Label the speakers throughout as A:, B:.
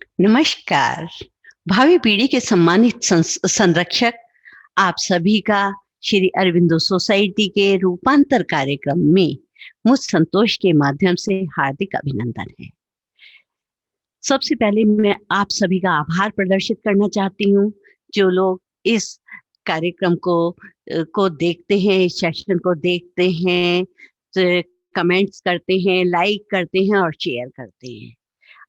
A: नमस्कार। भावी पीढ़ी के सम्मानित संरक्षक, आप सभी का श्री अरविंदो सोसाइटी के रूपांतर कार्यक्रम में मुझ संतोष के माध्यम से हार्दिक अभिनंदन है। सबसे पहले मैं आप सभी का आभार प्रदर्शित करना चाहती हूँ, जो लोग इस कार्यक्रम को देखते हैं, इस सेशन को देखते हैं, कमेंट्स करते हैं, लाइक करते हैं और शेयर करते हैं।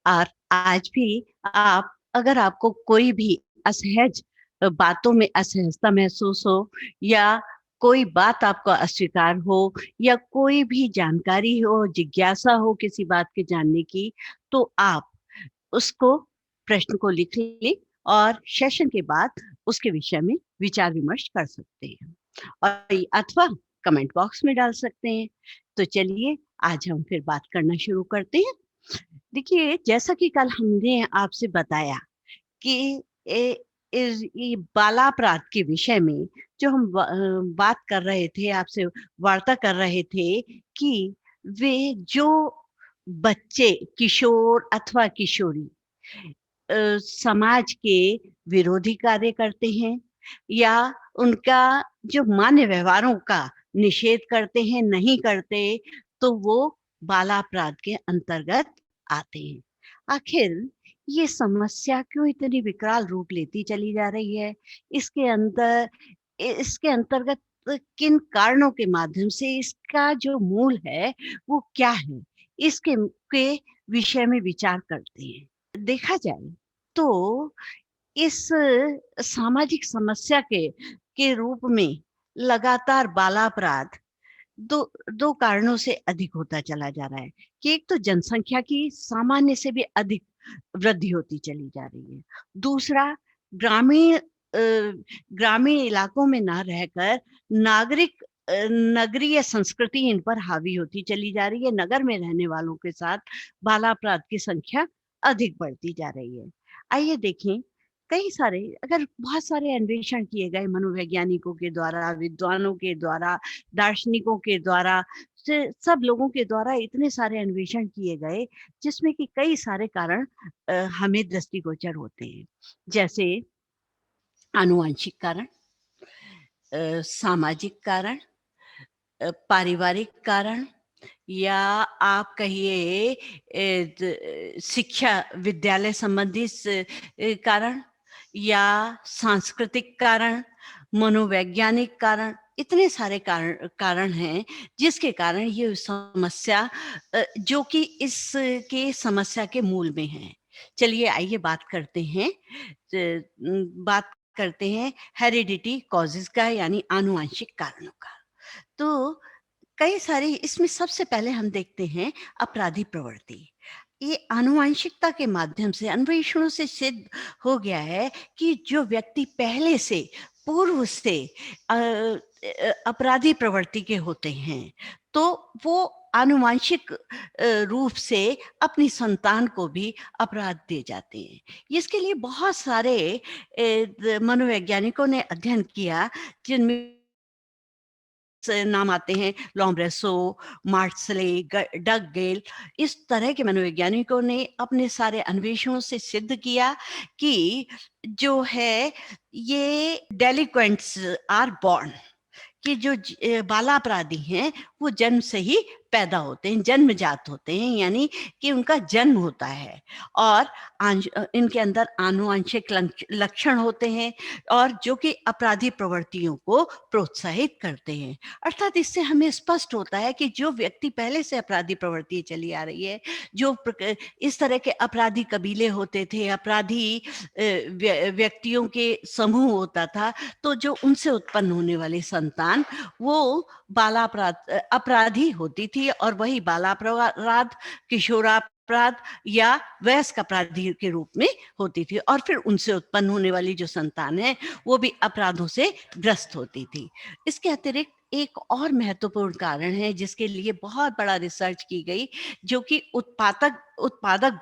A: और आज भी आप, अगर आपको कोई भी असहज बातों में असहजता महसूस हो, या कोई बात आपको अस्वीकार हो, या कोई भी जानकारी हो, जिज्ञासा हो किसी बात के जानने की, तो आप उसको, प्रश्न को लिख लें और सेशन के बाद उसके विषय में विचार विमर्श कर सकते हैं, और अथवा कमेंट बॉक्स में डाल सकते हैं। तो चलिए आज हम फिर बात करना शुरू करते हैं। देखिए, जैसा कि कल हमने आपसे बताया कि ये बालापराध के विषय में जो हम बात कर रहे थे, आपसे वार्ता कर रहे थे कि वे जो बच्चे, किशोर अथवा किशोरी समाज के विरोधी कार्य करते हैं, या उनका जो मान्य व्यवहारों का निषेध करते हैं, नहीं करते, तो वो बालापराध के अंतर्गत आते हैं। आखिर ये समस्या क्यों इतनी विकराल रूप लेती चली जा रही है? इसके अंदर इसके अंतर्गत किन कारणों के माध्यम से इसका जो मूल है वो क्या है? इसके के विषय में विचार करते हैं। देखा जाए तो इस सामाजिक समस्या के रूप में लगातार बालापराध दो दो कारणों से अधिक होता चला जा रहा है, कि एक तो जनसंख्या की सामान्य से भी अधिक वृद्धि होती चली जा रही है। दूसरा, ग्रामीण ग्रामीण इलाकों में ना रहकर नागरिक नगरीय संस्कृति इन पर हावी होती चली जा रही है। नगर में रहने वालों के साथ बाल अपराध की संख्या अधिक बढ़ती जा रही है। आइए देखें, कई सारे, अगर बहुत सारे अन्वेषण किए गए मनोवैज्ञानिकों के द्वारा, विद्वानों के द्वारा, दार्शनिकों के द्वारा, सब लोगों के द्वारा इतने सारे अन्वेषण किए गए, जिसमें कि कई सारे कारण हमें दृष्टिगोचर होते हैं। जैसे आनुवंशिक कारण, सामाजिक कारण, पारिवारिक कारण, या आप कहिए शिक्षा विद्यालय संबंधी कारण, या सांस्कृतिक कारण, मनोवैज्ञानिक कारण, इतने सारे कारण हैं जिसके कारण ये समस्या, जो कि इसके समस्या के मूल में है। चलिए आइए बात करते हैं हेरिडिटी कॉजेस का, यानी आनुवंशिक कारणों का। तो कई सारे इसमें सबसे पहले हम देखते हैं अपराधी प्रवृत्ति। ये आनुवंशिकता के माध्यम से अन्वेषणों से सिद्ध हो गया है कि जो व्यक्ति पहले से, पूर्व से अपराधी प्रवृत्ति के होते हैं, तो वो आनुवंशिक रूप से अपनी संतान को भी अपराध दे जाते हैं। इसके लिए बहुत सारे मनोवैज्ञानिकों ने अध्ययन किया, जिनमें से नाम आते हैं लॉम्ब्रेसो, मार्सले, डग गेल। इस तरह के मनोवैज्ञानिकों ने अपने सारे अन्वेषणों से सिद्ध किया कि जो है, ये डेलिक्वेंट्स आर बॉर्न, कि जो बालापराधी हैं वो जन्म से ही पैदा होते हैं, जन्मजात होते हैं, यानी कि उनका जन्म होता है, और इनके अंदर आनुवंशिक लक्षण होते हैं, और जो कि अपराधी प्रवृत्तियों को प्रोत्साहित करते हैं। अर्थात इससे हमें स्पष्ट होता है कि जो व्यक्ति पहले से अपराधी प्रवृत्ति चली आ रही है, जो इस तरह के अपराधी कबीले होते थे, अपराधी व्यक्तियों के समूह होता था, तो जो उनसे उत्पन्न होने वाली संतान वो अपराधी होती थी, और वही बालापराध, किशोरापराध या वयस्क अपराधी के रूप में होती थी, और फिर उनसे उत्पन्न होने वाली जो संतान है वो भी अपराधों से ग्रस्त होती थी। इसके अतिरिक्त एक और महत्वपूर्ण कारण है जिसके लिए बहुत बड़ा रिसर्च की गई, जो कि उत्पादक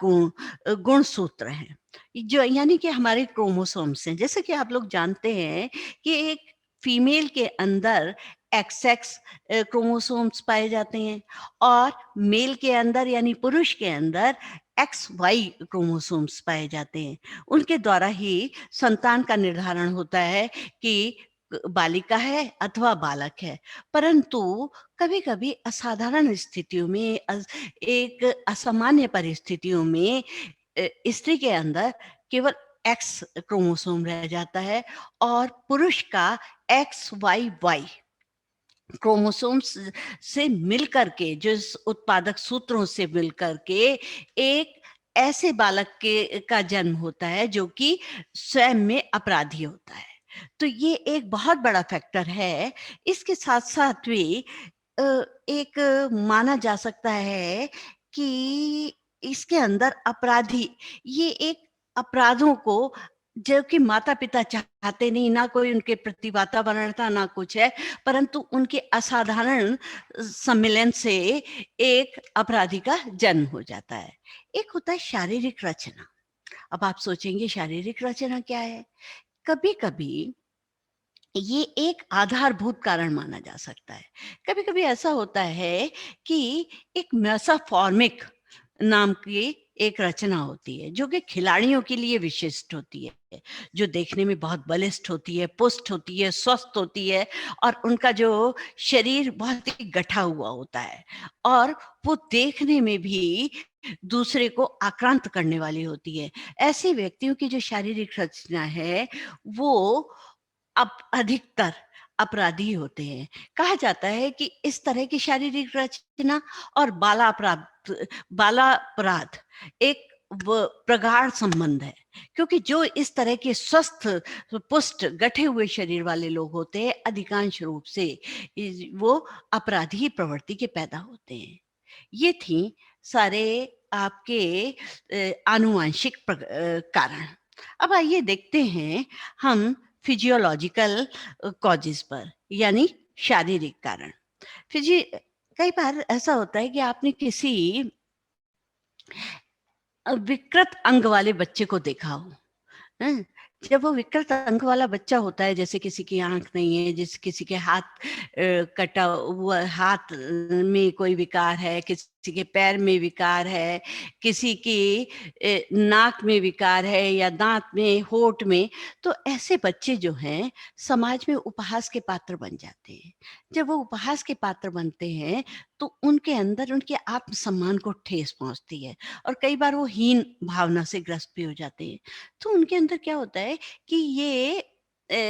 A: गुण सूत्र हैं, जो यानी कि हमारे क्रोमोसोम्स हैं। जैसे कि आप लोग जानते हैं कि एक फीमेल के अंदर XX क्रोमोसोम्स पाए जाते हैं, और मेल के अंदर, यानी पुरुष के अंदर एक्स वाई क्रोमोसोम्स पाए जाते हैं। उनके द्वारा ही संतान का निर्धारण होता है कि बालिका है अथवा बालक है। परंतु कभी-कभी असाधारण स्थितियों में एक असामान्य परिस्थितियों में स्त्री के अंदर केवल एक्स क्रोमोसोम रह जाता है और पुरुष का एक्स वाई वाई क्रोमोसोम्स से मिलकर के, जो इस उत्पादक सूत्रों से मिलकर के एक ऐसे बालक के का जन्म होता है जो कि स्वयं में अपराधी होता है। तो ये एक बहुत बड़ा फैक्टर है। इसके साथ साथ भी अ, एक माना जा सकता है कि इसके अंदर अपराधी, ये एक अपराधों को, जो कि माता-पिता चाहते नहीं, ना कोई उनके प्रति वातावरण था, ना कुछ है, परंतु उनके असाधारण सम्मिलन से एक अपराधी का जन्म हो जाता है। एक होता है शारीरिक रचना। अब आप सोचेंगे शारीरिक रचना क्या है? कभी-कभी ये एक आधारभूत कारण माना जा सकता है। कभी-कभी ऐसा होता है कि एक मेसोफॉर्मिक नाम की एक रचना होती है, जो कि खिलाड़ियों के लिए विशिष्ट होती है, जो देखने में बहुत बलिष्ठ होती है, पुष्ट होती है, स्वस्थ होती है और उनका जो शरीर बहुत ही गठा हुआ होता है और वो देखने में भी दूसरे को आक्रांत करने वाली होती है। ऐसे व्यक्तियों की जो शारीरिक रचना है, वो अधिकतर अपराधी होते हैं। कहा जाता है कि इस तरह की शारीरिक रचना और बालापराध एक प्रगाढ़ संबंध है, क्योंकि जो इस तरह के स्वस्थ, पुष्ट, गठे हुए शरीर वाले लोग होते हैं, अधिकांश रूप से वो अपराधी प्रवृत्ति के पैदा होते हैं। ये थी सारे आपके आनुवांशिक कारण। अब आइए देखते हैं हम फिजियोलॉजिकल कॉजेस पर, यानी शारीरिक कारण। फिजी कई बार ऐसा होता है कि आपने किसी विकृत अंग वाले बच्चे को देखा हो। हैं? जब वो विकृत अंग वाला बच्चा होता है, जैसे किसी की आँख नहीं है, जिस किसी के हाथ कटा हुआ, हाथ में कोई विकार है, किसी के पैर में विकार है, किसी की नाक में विकार है या दाँत में, होंठ में, तो ऐसे बच्चे जो हैं समाज में उपहास के पात्र बन जाते हैं। जब वो उपहास के पात्र बनते हैं, तो उनके अंदर उनके आत्मसम्मान को ठेस पहुँचती है और कई बार वो हीन भावना से ग्रस्त भी हो जाते हैं। तो उनके अंदर क्या होता है कि ये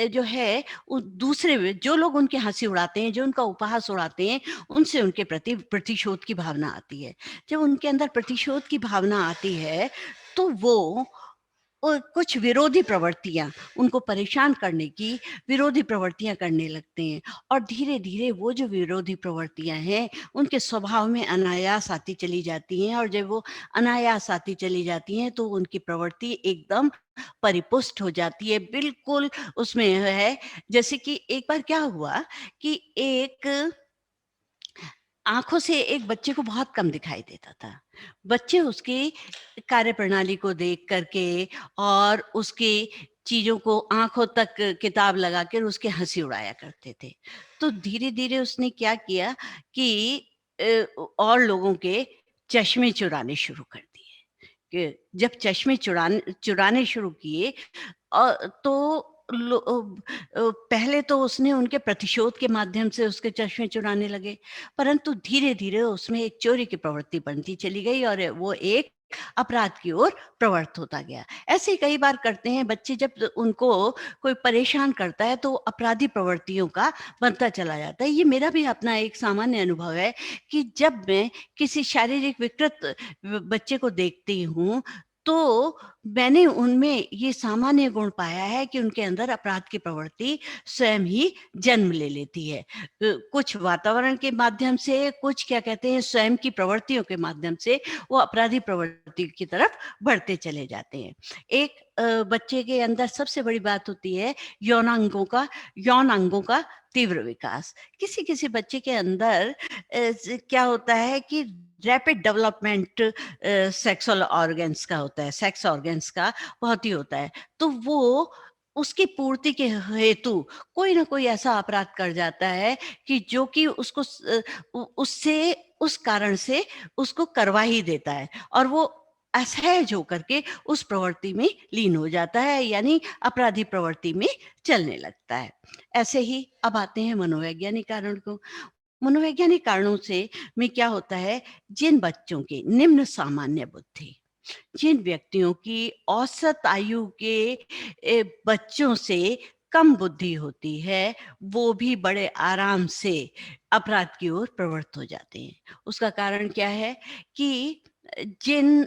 A: जो है दूसरे जो लोग उनकी हंसी उड़ाते हैं, जो उनका उपहास उड़ाते हैं, उनसे उनके प्रति प्रतिशोध की भावना आती है। जब उनके अंदर प्रतिशोध की भावना आती है, तो वो कुछ विरोधी प्रवृत्तियां, उनको परेशान करने की विरोधी प्रवृत्तियां करने लगते हैं और धीरे धीरे वो जो विरोधी प्रवृत्तियां हैं उनके स्वभाव में अनायास आती चली जाती हैं और जब वो अनायास आती चली जाती हैं तो उनकी प्रवृत्ति एकदम परिपुष्ट हो जाती है, बिल्कुल उसमें है। जैसे कि एक बार क्या हुआ कि एक आँखों से एक बच्चे को बहुत कम दिखाई देता था। बच्चे उसकी कार्यप्रणाली को देख कर के और उसकी चीज़ों को आँखों तक किताब लगाकर उसकी हँसी उड़ाया करते थे। तो धीरे-धीरे उसने क्या किया कि और लोगों के चश्मे चुराने शुरू कर दिए। कि जब चश्मे चुराने शुरू किए तो पहले तो उसने उनके प्रतिशोध के माध्यम से उसके चश्मे चुराने लगे, परंतु धीरे-धीरे उसमें एक चोरी की प्रवृत्ति बनती चली गई और वो एक अपराध की ओर प्रवृत्त होता गया। ऐसे ही कई बार करते हैं बच्चे, जब उनको कोई परेशान करता है तो अपराधी प्रवृत्तियों का बनता चला जाता है। ये मेरा भी अपना एक सामान्य अनुभव है कि जब मैं किसी शारीरिक विकृत बच्चे को देखती हूँ, तो मैंने उनमें ये सामान्य गुण पाया है कि उनके अंदर अपराध की प्रवृत्ति स्वयं ही जन्म ले लेती है। कुछ वातावरण के माध्यम से, कुछ क्या कहते हैं स्वयं की प्रवृत्तियों के माध्यम से वो अपराधी प्रवृत्ति की तरफ बढ़ते चले जाते हैं। एक बच्चे के अंदर सबसे बड़ी बात होती है यौन अंगों का तीव्र विकास। किसी-किसी बच्चे के अंदर क्या होता है कि रैपिड डेवलपमेंट सेक्सुअल ऑर्गन्स का होता है, सेक्स ऑर्गन्स का बहुत ही होता है। तो वो उसकी पूर्ति के हेतु कोई ना कोई ऐसा अपराध कर जाता है कि जो कि उसको उससे, उस कारण से उसको करवा ही देता है और वो असहज होकर के उस प्रवृत्ति में लीन हो जाता है, यानी अपराधी प्रवृत्ति में चलने लगता है। ऐसे ही अब आते हैं मनोवैज्ञानिक कारण को। मनोवैज्ञानिक कारणों से में क्या होता है, जिन बच्चों की निम्न सामान्य बुद्धि, जिन व्यक्तियों की औसत आयु के बच्चों से कम बुद्धि होती है, वो भी बड़े आराम से अपराध की ओर प्रवृत्त हो जाते हैं। उसका कारण क्या है कि जिन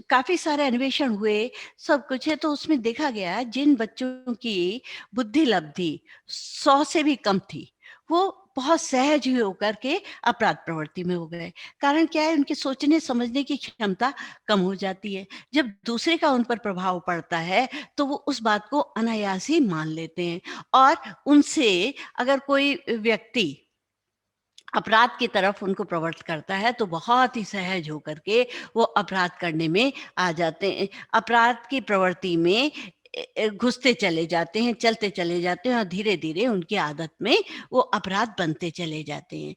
A: काफी सारे अन्वेषण हुए, सब कुछ है, तो उसमें देखा गया जिन बच्चों की बुद्धि लब्धि 100 से भी कम थी, वो बहुत सहज ही होकर के अपराध प्रवृत्ति में हो गए। कारण क्या है, उनकी सोचने समझने की क्षमता कम हो जाती है। जब दूसरे का उन पर प्रभाव पड़ता है, तो वो उस बात को अनायास ही मान लेते हैं, और उनसे अगर कोई व्यक्ति अपराध की तरफ उनको प्रवृत्त करता है, तो बहुत ही सहज होकर के वो अपराध करने में आ जाते हैं, अपराध की प्रवृत्ति में घुसते चले जाते हैं, चलते चले जाते हैं, और धीरे धीरे उनकी आदत में वो अपराध बनते चले जाते हैं।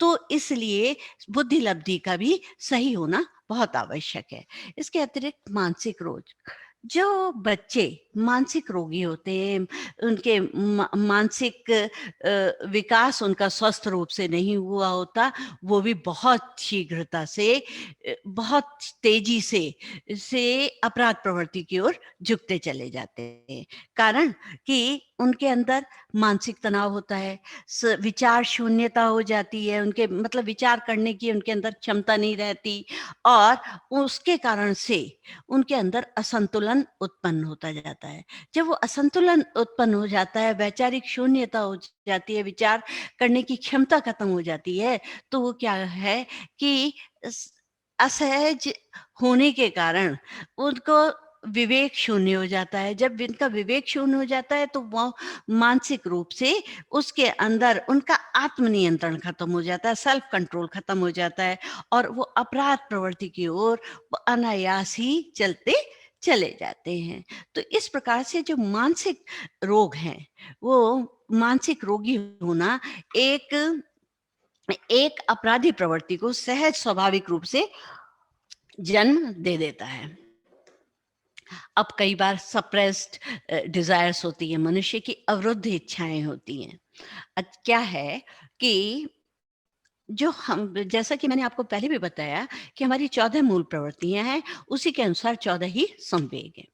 A: तो इसलिए बुद्धि लब्धि का भी सही होना बहुत आवश्यक है। इसके अतिरिक्त मानसिक रोग, जो बच्चे मानसिक रोगी होते हैं, उनके मानसिक विकास उनका स्वस्थ रूप से नहीं हुआ होता, वो भी बहुत शीघ्रता से बहुत तेजी से अपराध प्रवृत्ति की ओर झुकते चले जाते हैं। कारण कि उनके अंदर मानसिक तनाव होता है, विचार शून्यता हो जाती है, उनके मतलब विचार करने की उनके अंदर क्षमता नहीं रहती, और उसके कारण से उनके अंदर असंतुलन उत्पन्न होता जाता है। जब वो असंतुलन उत्पन्न हो जाता है, वैचारिक शून्यता हो जाती है, विचार करने की क्षमता खत्म हो जाती है, तो वो क्या है कि असहज होने के कारण उनको विवेक शून्य हो जाता है। जब इनका विवेक शून्य हो जाता है, तो वो मानसिक रूप से उसके अंदर उनका आत्मनियंत्रण खत्म हो जाता है, सेल्फ कंट्रोल खत्म हो जाता है, और वो अपराध प्रवृत्ति की ओर अनायास ही चलते चले जाते हैं। तो इस प्रकार से जो मानसिक रोग हैं, वो मानसिक रोगी होना एक एक अपराधी प्रवृत्ति को सहज स्वाभाविक रूप से जन्म दे देता है। अब कई बार सप्रेस्ड डिजायर्स होती है, मनुष्य की अवरुद्ध इच्छाएं होती हैं। क्या है कि जो हम, जैसा कि मैंने आपको पहले भी बताया कि हमारी 14 मूल प्रवृत्तियां हैं, उसी के अनुसार 14 ही संवेग हैं।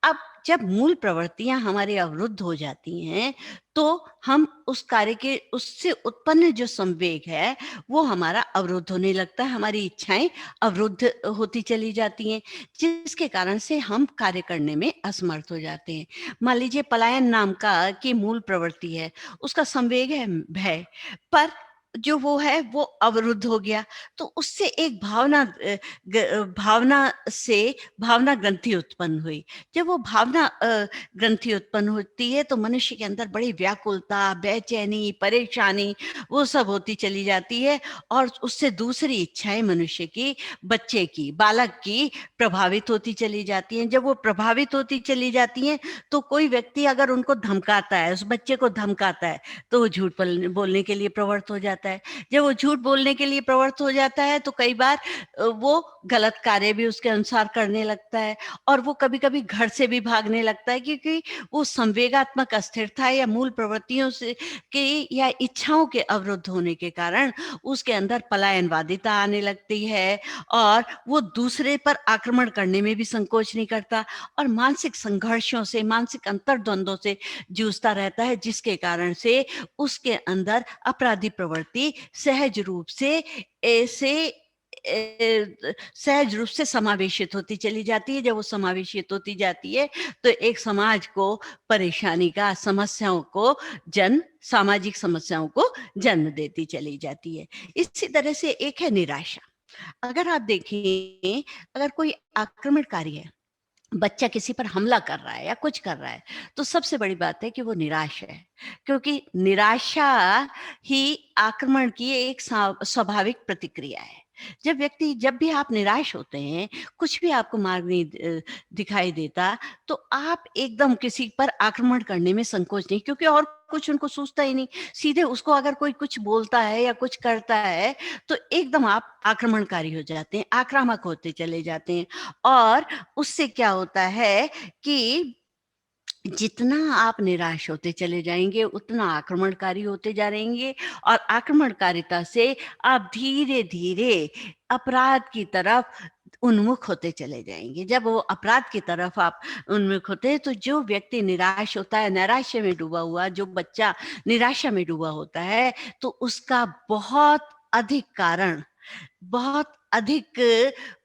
A: अब जब मूल प्रवृत्तियां हमारे अवरुद्ध हो जाती हैं, तो हम उस कार्य के उससे उत्पन्न जो संवेग है, वो हमारा अवरुद्ध होने लगता है, हमारी इच्छाएं अवरुद्ध होती चली जाती हैं, जिसके कारण से हम कार्य करने में असमर्थ हो जाते हैं। मान लीजिए पलायन नाम का की मूल प्रवृत्ति है, उसका संवेग है भय, पर जो वो है वो अवरुद्ध हो गया, तो उससे एक भावना से भावना ग्रंथि उत्पन्न हुई। जब वो भावना ग्रंथि उत्पन्न होती है, तो मनुष्य के अंदर बड़ी व्याकुलता, बेचैनी, परेशानी वो सब होती चली जाती है, और उससे दूसरी इच्छाएं मनुष्य की, बच्चे की, बालक की प्रभावित होती चली जाती हैं। जब वो प्रभावित होती चली जाती हैं, तो कोई व्यक्ति अगर उनको धमकाता है, उस बच्चे को धमकाता है, तो वो झूठ बोलने के लिए प्रवृत्त हो जाता है। जब वो झूठ बोलने के लिए प्रवृत्त हो जाता है, तो कई बार वो गलत कार्य भी उसके अनुसार करने लगता है, और वो कभी-कभी घर से भी भागने लगता है, क्योंकि वो संवेगात्मक अस्थिरता या मूल प्रवृत्तियों से की या इच्छाओं के अवरुद्ध होने के कारण उसके अंदर पलायनवादिता आने लगती है, और वो दूसरे पर आक्रमण करने में भी संकोच नहीं करता, और मानसिक संघर्षों से, मानसिक अंतर्द्वंदों से जूझता रहता है, जिसके कारण से उसके अंदर अपराधी प्रवृत्ति सहज रूप से ऐसे सहज रूप से समावेशित होती चली जाती है। जब वो समावेशित होती जाती है, तो एक समाज को परेशानी का, समस्याओं को जन्म, सामाजिक समस्याओं को जन्म देती चली जाती है। इसी तरह से एक है निराशा। अगर आप देखें, अगर कोई आक्रमणकारी है, बच्चा किसी पर हमला कर रहा है या कुछ कर रहा है, तो सबसे बड़ी बात है कि वो निराश है, क्योंकि निराशा ही आक्रमण की एक स्वाभाविक प्रतिक्रिया है। जब भी आप निराश होते हैं, कुछ भी आपको मार्ग नहीं दिखाई देता, तो आप एकदम किसी पर आक्रमण करने में संकोच नहीं, क्योंकि और कुछ उनको सूझता ही नहीं। सीधे उसको अगर कोई कुछ बोलता है या कुछ करता है, तो एकदम आप आक्रमणकारी हो जाते हैं, आक्रामक होते चले जाते हैं। और उससे क्या होता है कि जितना आप निराश होते चले जाएँगे, उतना आक्रमणकारी होते जा रहेंगे, और आक्रमणकारिता से आप धीरे-धीरे अपराध की तरफ उन्मुख होते चले जाएँगे। जब वो अपराध की तरफ आप उन्मुख होते हैं, तो जो व्यक्ति निराश होता है, नैराश्य में डूबा हुआ, जो बच्चा निराशा में डूबा होता है, तो उसका बहुत अधिक कारण, बहुत अधिक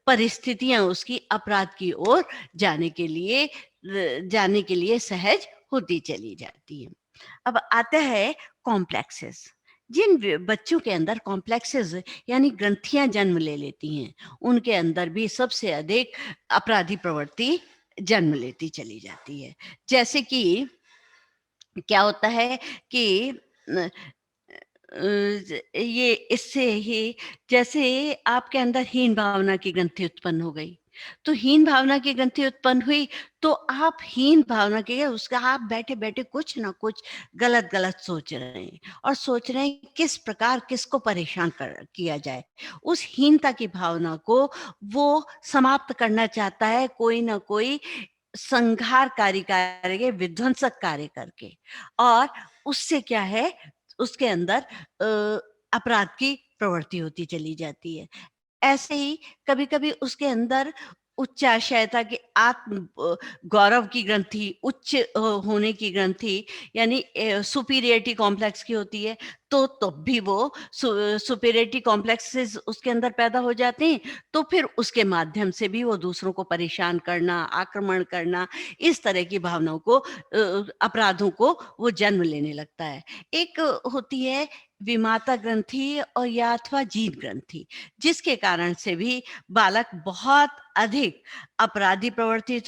A: परिस्थितियाँ उसकी अपराध की ओर जाने के लिए सहज होती चली जाती हैं। अब आता है कॉम्प्लेक्सेस। जिन बच्चों के अंदर कॉम्प्लेक्सेस यानी ग्रंथियां जन्म ले लेती हैं, उनके अंदर भी सबसे अधिक अपराधी प्रवृत्ति जन्म लेती चली जाती है। जैसे कि क्या होता है कि ये इससे ही, जैसे आपके अंदर हीन भावना की ग्रंथि उत्पन्न हो गई, तो हीन भावना की ग्रंथि उत्पन्न हुई, तो आप हीन भावना के उसका आप बैठे-बैठे कुछ ना कुछ गलत-गलत सोच रहे हैं, और सोच रहे हैं किस प्रकार किसको परेशान कर किया जाए। उस हीनता की भावना को वो समाप्त करना चाहता है कोई ना कोई संहारकारी कार्य, विध्वंसक कार्य करके। और उससे क्या है, उसके अंदर अपराध की प्रवृत्ति होती चली जाती है। ऐसे ही कभी-कभी उसके अंदर उच्चाशयता की आत्म गौरव की ग्रंथि, उच्च होने की ग्रंथि, यानी सुपीरियरिटी कॉम्प्लेक्स की होती है, तो तब भी वो सुपीरियरिटी कॉम्प्लेक्सेस उसके अंदर पैदा हो जाते हैं, तो फिर उसके माध्यम से भी वो दूसरों को परेशान करना, आक्रमण करना, इस तरह की भावनाओं को, अपराधों को वो जन्म लेने लगता है। एक होती है विमाता ग्रंथि और या अथवा जीव ग्रंथि, जिसके कारण से भी बालक बहुत अधिक अपराधी प्रवृत्ति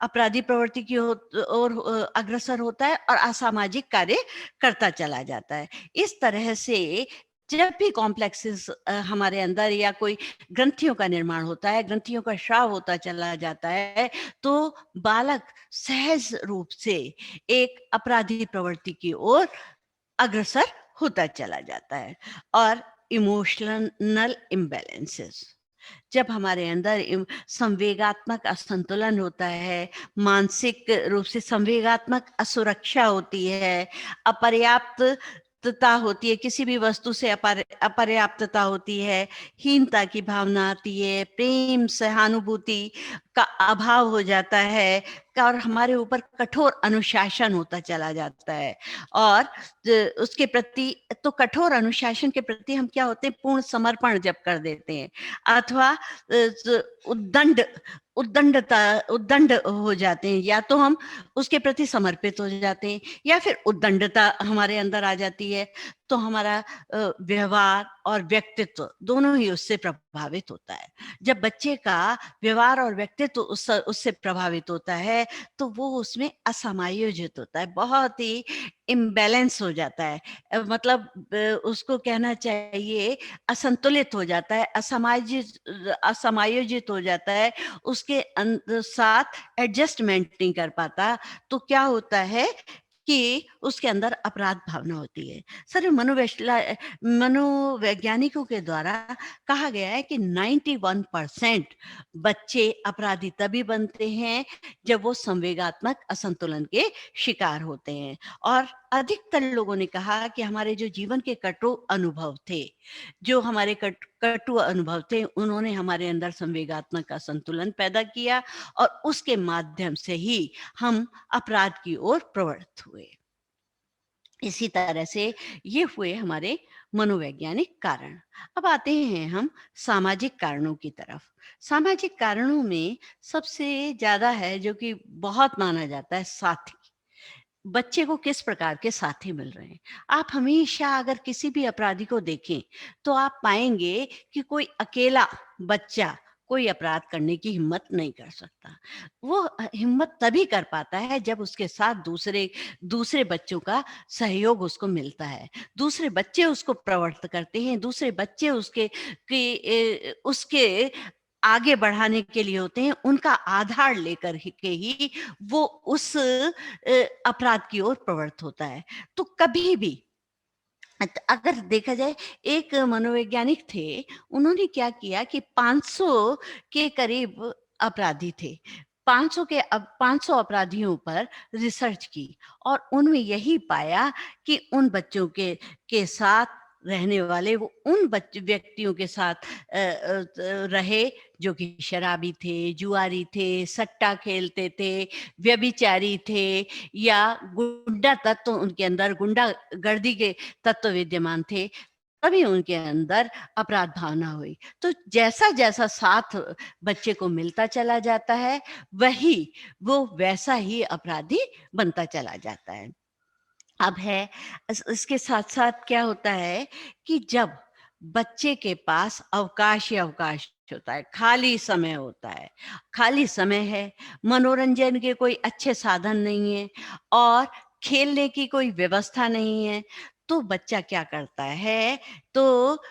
A: अपराधी प्रवृत्ति की ओर अग्रसर होता है, और असामाजिक कार्य करता चला जाता है। इस तरह से जब भी कॉम्प्लेक्सेस हमारे अंदर या कोई ग्रंथियों का निर्माण होता है, ग्रंथियों का स्राव होता चला जाता है, तो बालक सहज रूप से एक अपराधी प्रवृत्ति की ओर अग्रसर होता चला जाता है। और इमोशनल इम्बैलेंसेस, जब हमारे अंदर संवेगात्मक असंतुलन होता है, मानसिक रूप से संवेगात्मक असुरक्षा होती है, अपर्याप्तता होती है, किसी भी वस्तु से अपर्याप्तता होती है, हीनता की भावना आती है, प्रेम सहानुभूति का अभाव हो जाता है, और हमारे ऊपर कठोर अनुशासन होता चला जाता है। और उसके प्रति, तो कठोर अनुशासन के प्रति हम क्या होते हैं, पूर्ण समर्पण जब कर देते हैं, अथवा उद्दंड हो जाते हैं, या तो हम उसके प्रति समर्पित हो जाते हैं, या फिर उद्दंडता हमारे अंदर आ जाती है, तो हमारा व्यवहार और व्यक्तित्व दोनों ही उससे प्रभावित होता है। जब बच्चे का व्यवहार और व्यक्तित्व उससे प्रभावित होता है, तो वो उसमें असमायोजित होता है, बहुत ही इम्बैलेंस हो जाता है। मतलब उसको कहना चाहिए असंतुलित हो जाता है, असमायोजित हो जाता है, उसके साथ एडजस्टमेंट नहीं कर पाता। तो क्या होता है कि उसके अंदर अपराध भावना होती है। सर, मनोवैज्ञानिकों के द्वारा कहा गया है कि 91% बच्चे अपराधी तभी बनते हैं जब वो संवेगात्मक असंतुलन के शिकार होते हैं। और अधिकतर लोगों ने कहा कि हमारे जो जीवन के कटु अनुभव थे, जो हमारे कटु अनुभव थे, उन्होंने हमारे अंदर संवेगात्मक असंतुलन पैदा किया, और उसके माध्यम से ही हम अपराध की ओर प्रवृत्त हुए। इसी तरह से ये हुए हमारे मनोवैज्ञानिक कारण। अब आते हैं हम सामाजिक कारणों की तरफ। सामाजिक कारणों में सबसे ज्यादा है, जो कि बहुत माना जाता है, साथी। बच्चे को किस प्रकार के साथी मिल रहे हैं। आप हमेशा अगर किसी भी अपराधी को देखें, तो आप पाएंगे कि कोई अकेला बच्चा कोई अपराध करने की हिम्मत नहीं कर सकता। वो हिम्मत तभी कर पाता है जब उसके साथ दूसरे दूसरे बच्चों का सहयोग उसको मिलता है। दूसरे बच्चे उसको प्रवृत्त करते हैं, दूसरे बच्चे उसके आगे बढ़ाने के लिए होते हैं, उनका आधार लेकर के ही वो उस अपराध की ओर प्रवृत्त होता है। तो कभी भी अगर देखा जाए, एक मनोवैज्ञानिक थे, उन्होंने क्या किया कि 500 के करीब अपराधी थे। 500 अपराधियों पर रिसर्च की और उनमें यही पाया कि उन बच्चों के साथ रहने वाले वो उन व्यक्तियों के साथ रहे जो कि शराबी थे, जुआरी थे, सट्टा खेलते थे, व्यभिचारी थे, या गुंडा तत्व उनके अंदर गुंडागर्दी के तत्व विद्यमान थे, तभी उनके अंदर अपराध भावना हुई। तो जैसा जैसा साथ बच्चे को मिलता चला जाता है, वही वो वैसा ही अपराधी बनता चला जाता है। अब है इसके साथ साथ क्या होता है कि जब बच्चे के पास अवकाश ही अवकाश होता है, खाली समय होता है, खाली समय है, मनोरंजन के कोई अच्छे साधन नहीं है और खेलने की कोई व्यवस्था नहीं है, तो बच्चा क्या करता है, तो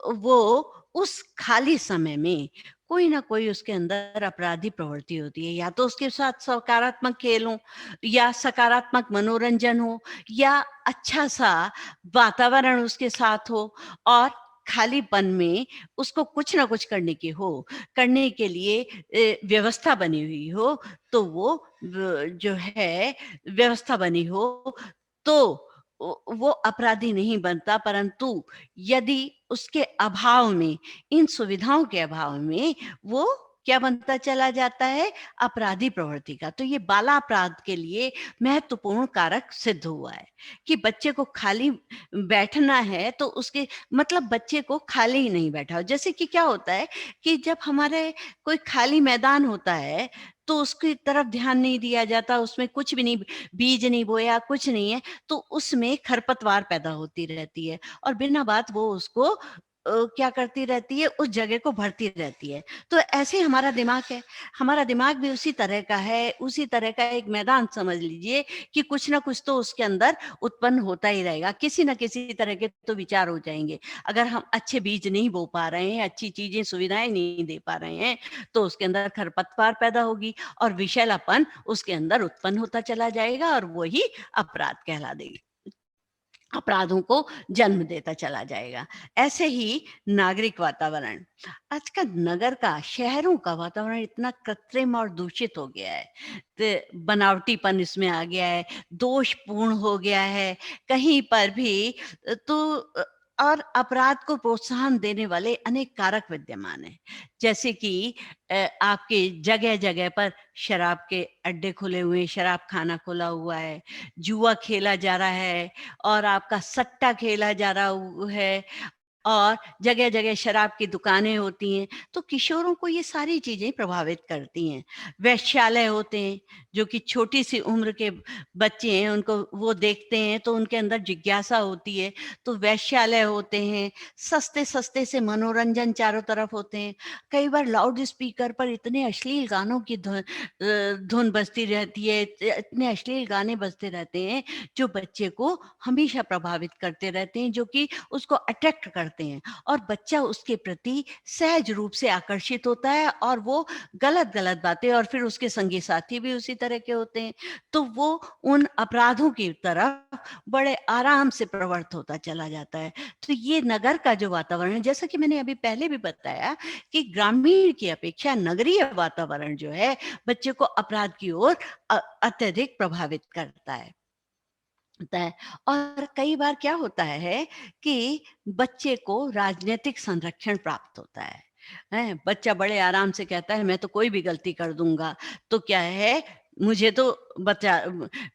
A: वो उस खाली समय में कोई ना कोई उसके अंदर अपराधी प्रवृत्ति होती है, या तो उसके साथ सकारात्मक खेल हो, या सकारात्मक मनोरंजन हो, या अच्छा सा वातावरण उसके साथ हो, और खालीपन में उसको कुछ ना कुछ करने के लिए व्यवस्था बनी हुई हो, तो वो जो है व्यवस्था बनी हो, तो वो अपराधी नहीं बनता। परंतु यदि उसके अभाव में, इन सुविधाओं के अभाव में, वो क्या बनता चला जाता है, अपराधी प्रवृत्ति का। तो ये बाला अपराध के लिए महत्वपूर्ण कारक सिद्ध हुआ है कि बच्चे को खाली बैठना है, तो उसके मतलब बच्चे को खाली ही नहीं बैठा हो। जैसे कि क्या होता है कि जब हमारे कोई खाली मैदान होता है, तो उसकी तरफ ध्यान नहीं दिया जाता, उसमें कुछ भी नहीं, बीज नहीं बोया, कुछ नहीं है, तो उसमें खरपतवार पैदा होती रहती है और बिना बात वो उसको क्या करती रहती है, उस जगह को भरती रहती है। तो ऐसे ही हमारा दिमाग है, हमारा दिमाग भी उसी तरह का है, उसी तरह का एक मैदान समझ लीजिए कि कुछ ना कुछ तो उसके अंदर उत्पन्न होता ही रहेगा, किसी ना किसी तरह के तो विचार हो जाएंगे। अगर हम अच्छे बीज नहीं बो पा रहे हैं, अच्छी चीजें सुविधाएं नहीं दे पा रहे हैं, तो उसके अंदर खरपतवार पैदा होगी और विषैलापन उसके अंदर उत्पन्न होता चला जाएगा और वही अपराध कहला देगी, अपराधों को जन्म देता चला जाएगा। ऐसे ही नागरिक वातावरण, आज का नगर का, शहरों का वातावरण इतना कृत्रिम और दूषित हो गया है, तो बनावटीपन इसमें आ गया है, दोषपूर्ण हो गया है कहीं पर भी। तो और अपराध को प्रोत्साहन देने वाले अनेक कारक विद्यमान हैं, जैसे कि आपके जगह जगह पर शराब के अड्डे खुले हुए हैं, शराब खाना खुला हुआ है, जुआ खेला जा रहा है, और आपका सट्टा खेला जा रहा है, और जगह-जगह शराब की दुकानें होती हैं, तो किशोरों को ये सारी चीज़ें प्रभावित करती हैं। वेश्यालय होते हैं, जो कि छोटी-सी उम्र के बच्चे हैं, उनको वो देखते हैं तो उनके अंदर जिज्ञासा होती है, तो वेश्यालय होते हैं, सस्ते-सस्ते से मनोरंजन चारों तरफ होते हैं। कई बार लाउड स्पीकर पर इतने अश्लील गानों की धुन बजती रहती है, इतने अश्लील गाने बजते रहते हैं, जो बच्चे को हमेशा प्रभावित करते रहते हैं, जो कि उसको अट्रैक्ट करते हैं, और बच्चा उसके प्रति सहज रूप से आकर्षित होता है, और वो गलत-गलत बातें, और फिर उसके संगी साथी भी उसी तरह के होते हैं, तो वो उन अपराधों की तरफ बड़े आराम से प्रवृत्त होता चला जाता है। तो ये नगर का जो वातावरण है, जैसा कि मैंने अभी पहले भी बताया कि ग्रामीण की अपेक्षा नगरीय वातावरण जो है, बच्चे को अपराध की ओर अत्यधिक प्रभावित करता है। होता है। और कई बार क्या होता है कि बच्चे को राजनीतिक संरक्षण प्राप्त होता है। बच्चा बड़े आराम से कहता है मैं तो कोई भी गलती कर दूंगा, तो क्या है, मुझे तो बच्चा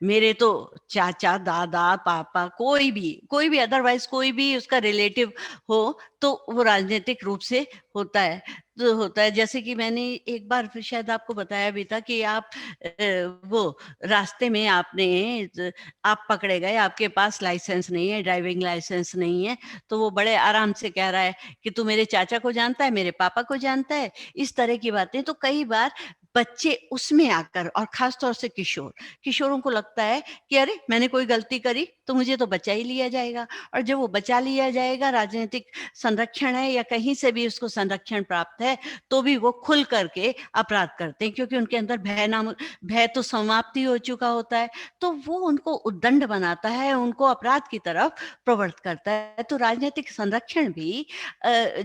A: मेरे तो चाचा, दादा, पापा, कोई भी अदरवाइज कोई भी उसका रिलेटिव हो तो वो राजनीतिक रूप से होता है। तो होता है, जैसे कि मैंने एक बार फिर शायद आपको बताया भी था कि आप वो रास्ते में आप पकड़े गए, आपके पास लाइसेंस नहीं है, ड्राइविंग लाइसेंस नहीं है, तो वो बड़े आराम से कह रहा है कि तू मेरे चाचा को जानता है, मेरे पापा को जानता है, इस तरह की बातें। तो कई बार बच्चे उसमें आकर, और खास तौर से किशोरों को लगता है कि अरे मैंने कोई गलती करी तो मुझे तो बचा ही लिया जाएगा, और जब वो बचा लिया जाएगा, राजनीतिक संरक्षण है या कहीं से भी उसको संरक्षण प्राप्त है, तो भी वो खुल करके अपराध करते हैं, क्योंकि उनके अंदर भय तो समाप्ति हो चुका होता है। तो वो उनको उद्दंड बनाता है, उनको अपराध की तरफ प्रवृत्त करता है। तो राजनीतिक संरक्षण भी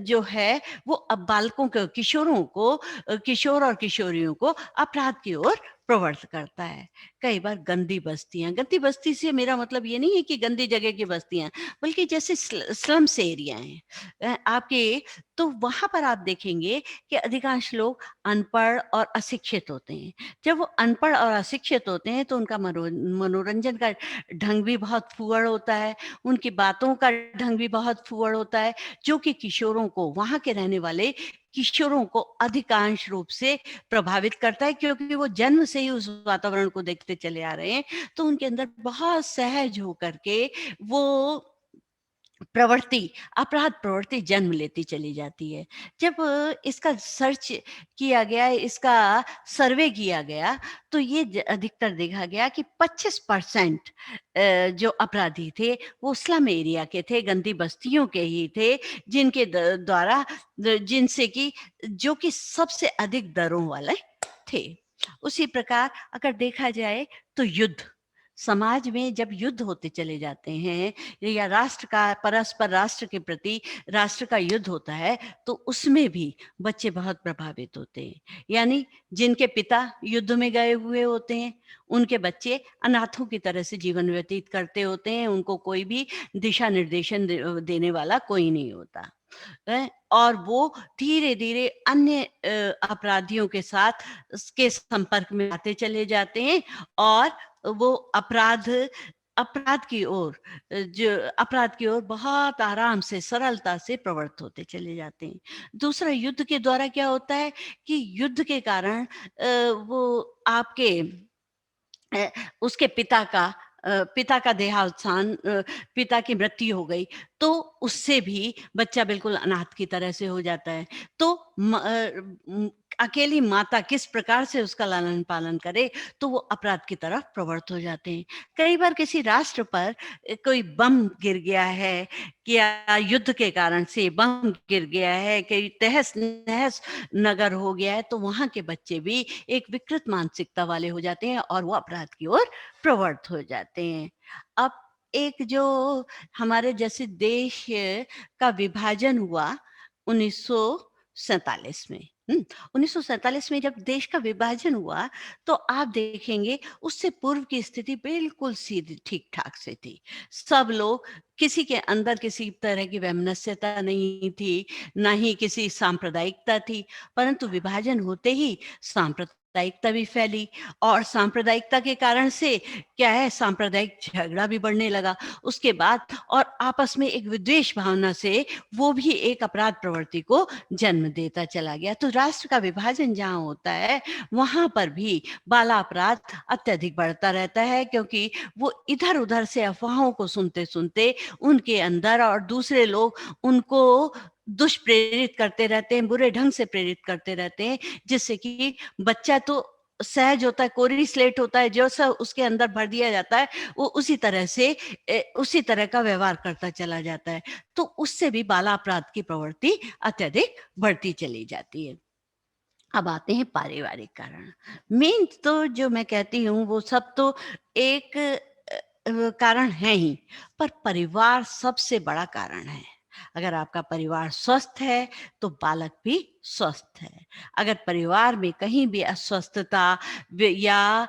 A: जो है वो अब बालकों को, किशोर और किशोरियों को अपराध की ओर प्रवृत्त करता है। कई बार गंदी बस्ती से मेरा मतलब ये नहीं है कि गंदी जगह की बस्तियां, बल्कि जैसे स्लम्स एरिया हैं आपके, तो वहां पर आप देखेंगे कि अधिकांश लोग अनपढ़ और अशिक्षित होते हैं। जब वो अनपढ़ और अशिक्षित होते हैं तो उनका मनोरंजन का ढंग भी बहुत फूहड़ होता है, उनकी बातों का ढंग भी बहुत फूहड़ होता है, जो कि किशोरों को, वहां के रहने वाले किशोरों को अधिकांश रूप से प्रभावित करता है, क्योंकि वो जन्म से ही उस वातावरण को देखते चले आ रहे हैं। तो उनके अंदर बहुत सहज होकर के वो प्रवृत्ति, अपराध प्रवृत्ति जन्म लेती चली जाती है। जब इसका सर्च किया गया, इसका सर्वे किया गया, तो ये अधिकतर देखा गया कि 25% जो अपराधी थे वो स्लम एरिया के थे, गंदी बस्तियों के ही थे, जिनके द्वारा जिनसे कि जो कि सबसे अधिक दरों वाले थे। उसी प्रकार अगर देखा जाए तो युद्ध, समाज में जब युद्ध होते चले जाते हैं, या राष्ट्र का, परस्पर राष्ट्र के प्रति राष्ट्र का युद्ध होता है, तो उसमें भी बच्चे बहुत प्रभावित होते हैं। यानी जिनके पिता युद्ध में गए हुए होते हैं, उनके बच्चे अनाथों की तरह से जीवन व्यतीत करते होते हैं, उनको कोई भी दिशा निर्देशन देने वाला कोई नहीं होता है, और वो धीरे धीरे अन्य अपराधियों के साथ उसके संपर्क में आते चले जाते हैं, और वो अपराध की ओर, बहुत आराम से, सरलता से प्रवृत्त होते चले जाते हैं। दूसरा, युद्ध के द्वारा क्या होता है कि युद्ध के कारण वो आपके अ, उसके पिता का देहावसान, पिता की मृत्यु हो गई, तो उससे भी बच्चा बिल्कुल अनाथ की तरह से हो जाता है। तो अकेली माता किस प्रकार से उसका लालन पालन करे, तो वो अपराध की तरफ प्रवृत्त हो जाते हैं। कई बार किसी राष्ट्र पर कोई बम गिर गया है, या युद्ध के कारण से बम गिर गया है, कहीं तहस नहस नगर हो गया है, तो वहां के बच्चे भी एक विकृत मानसिकता वाले हो जाते हैं और वो अपराध की ओर प्रवृत्त हो जाते हैं। अब एक जो हमारे जैसे देश का विभाजन हुआ 1947 में, 1947 में जब देश का विभाजन हुआ, तो आप देखेंगे उससे पूर्व की स्थिति बिल्कुल सीधी ठीक ठाक से थी। सब लोग, किसी के अंदर किसी तरह की वैमनस्यता नहीं थी, ना ही किसी सांप्रदायिकता थी, परंतु विभाजन होते ही सांप्रदायिकता भी फैली, और सांप्रदायिकता के कारण से क्या है, सांप्रदायिक झगड़ा भी बढ़ने लगा उसके बाद, और आपस में एक विद्वेष भावना से वो भी एक अपराध प्रवृत्ति को जन्म देता चला गया। तो राष्ट्र का विभाजन जहाँ होता है, वहां पर भी बाला अपराध अत्यधिक बढ़ता रहता है, क्योंकि वो इधर उधर से अफवाहों को सुनते सुनते उनके अंदर, और दूसरे लोग उनको दुष्प्रेरित करते रहते हैं, बुरे ढंग से प्रेरित करते रहते हैं, जिससे कि बच्चा तो सहज होता है, कोरी स्लेट होता है, जो सब उसके अंदर भर दिया जाता है वो उसी तरह का व्यवहार करता चला जाता है। तो उससे भी बाला अपराध की प्रवृत्ति अत्यधिक बढ़ती चली जाती है। अब आते हैं पारिवारिक कारण। मेन तो जो मैं कहती हूँ वो सब तो एक कारण है ही, पर परिवार सबसे बड़ा कारण है। अगर आपका परिवार स्वस्थ है तो बालक भी स्वस्थ है। अगर परिवार में कहीं भी अस्वस्थता या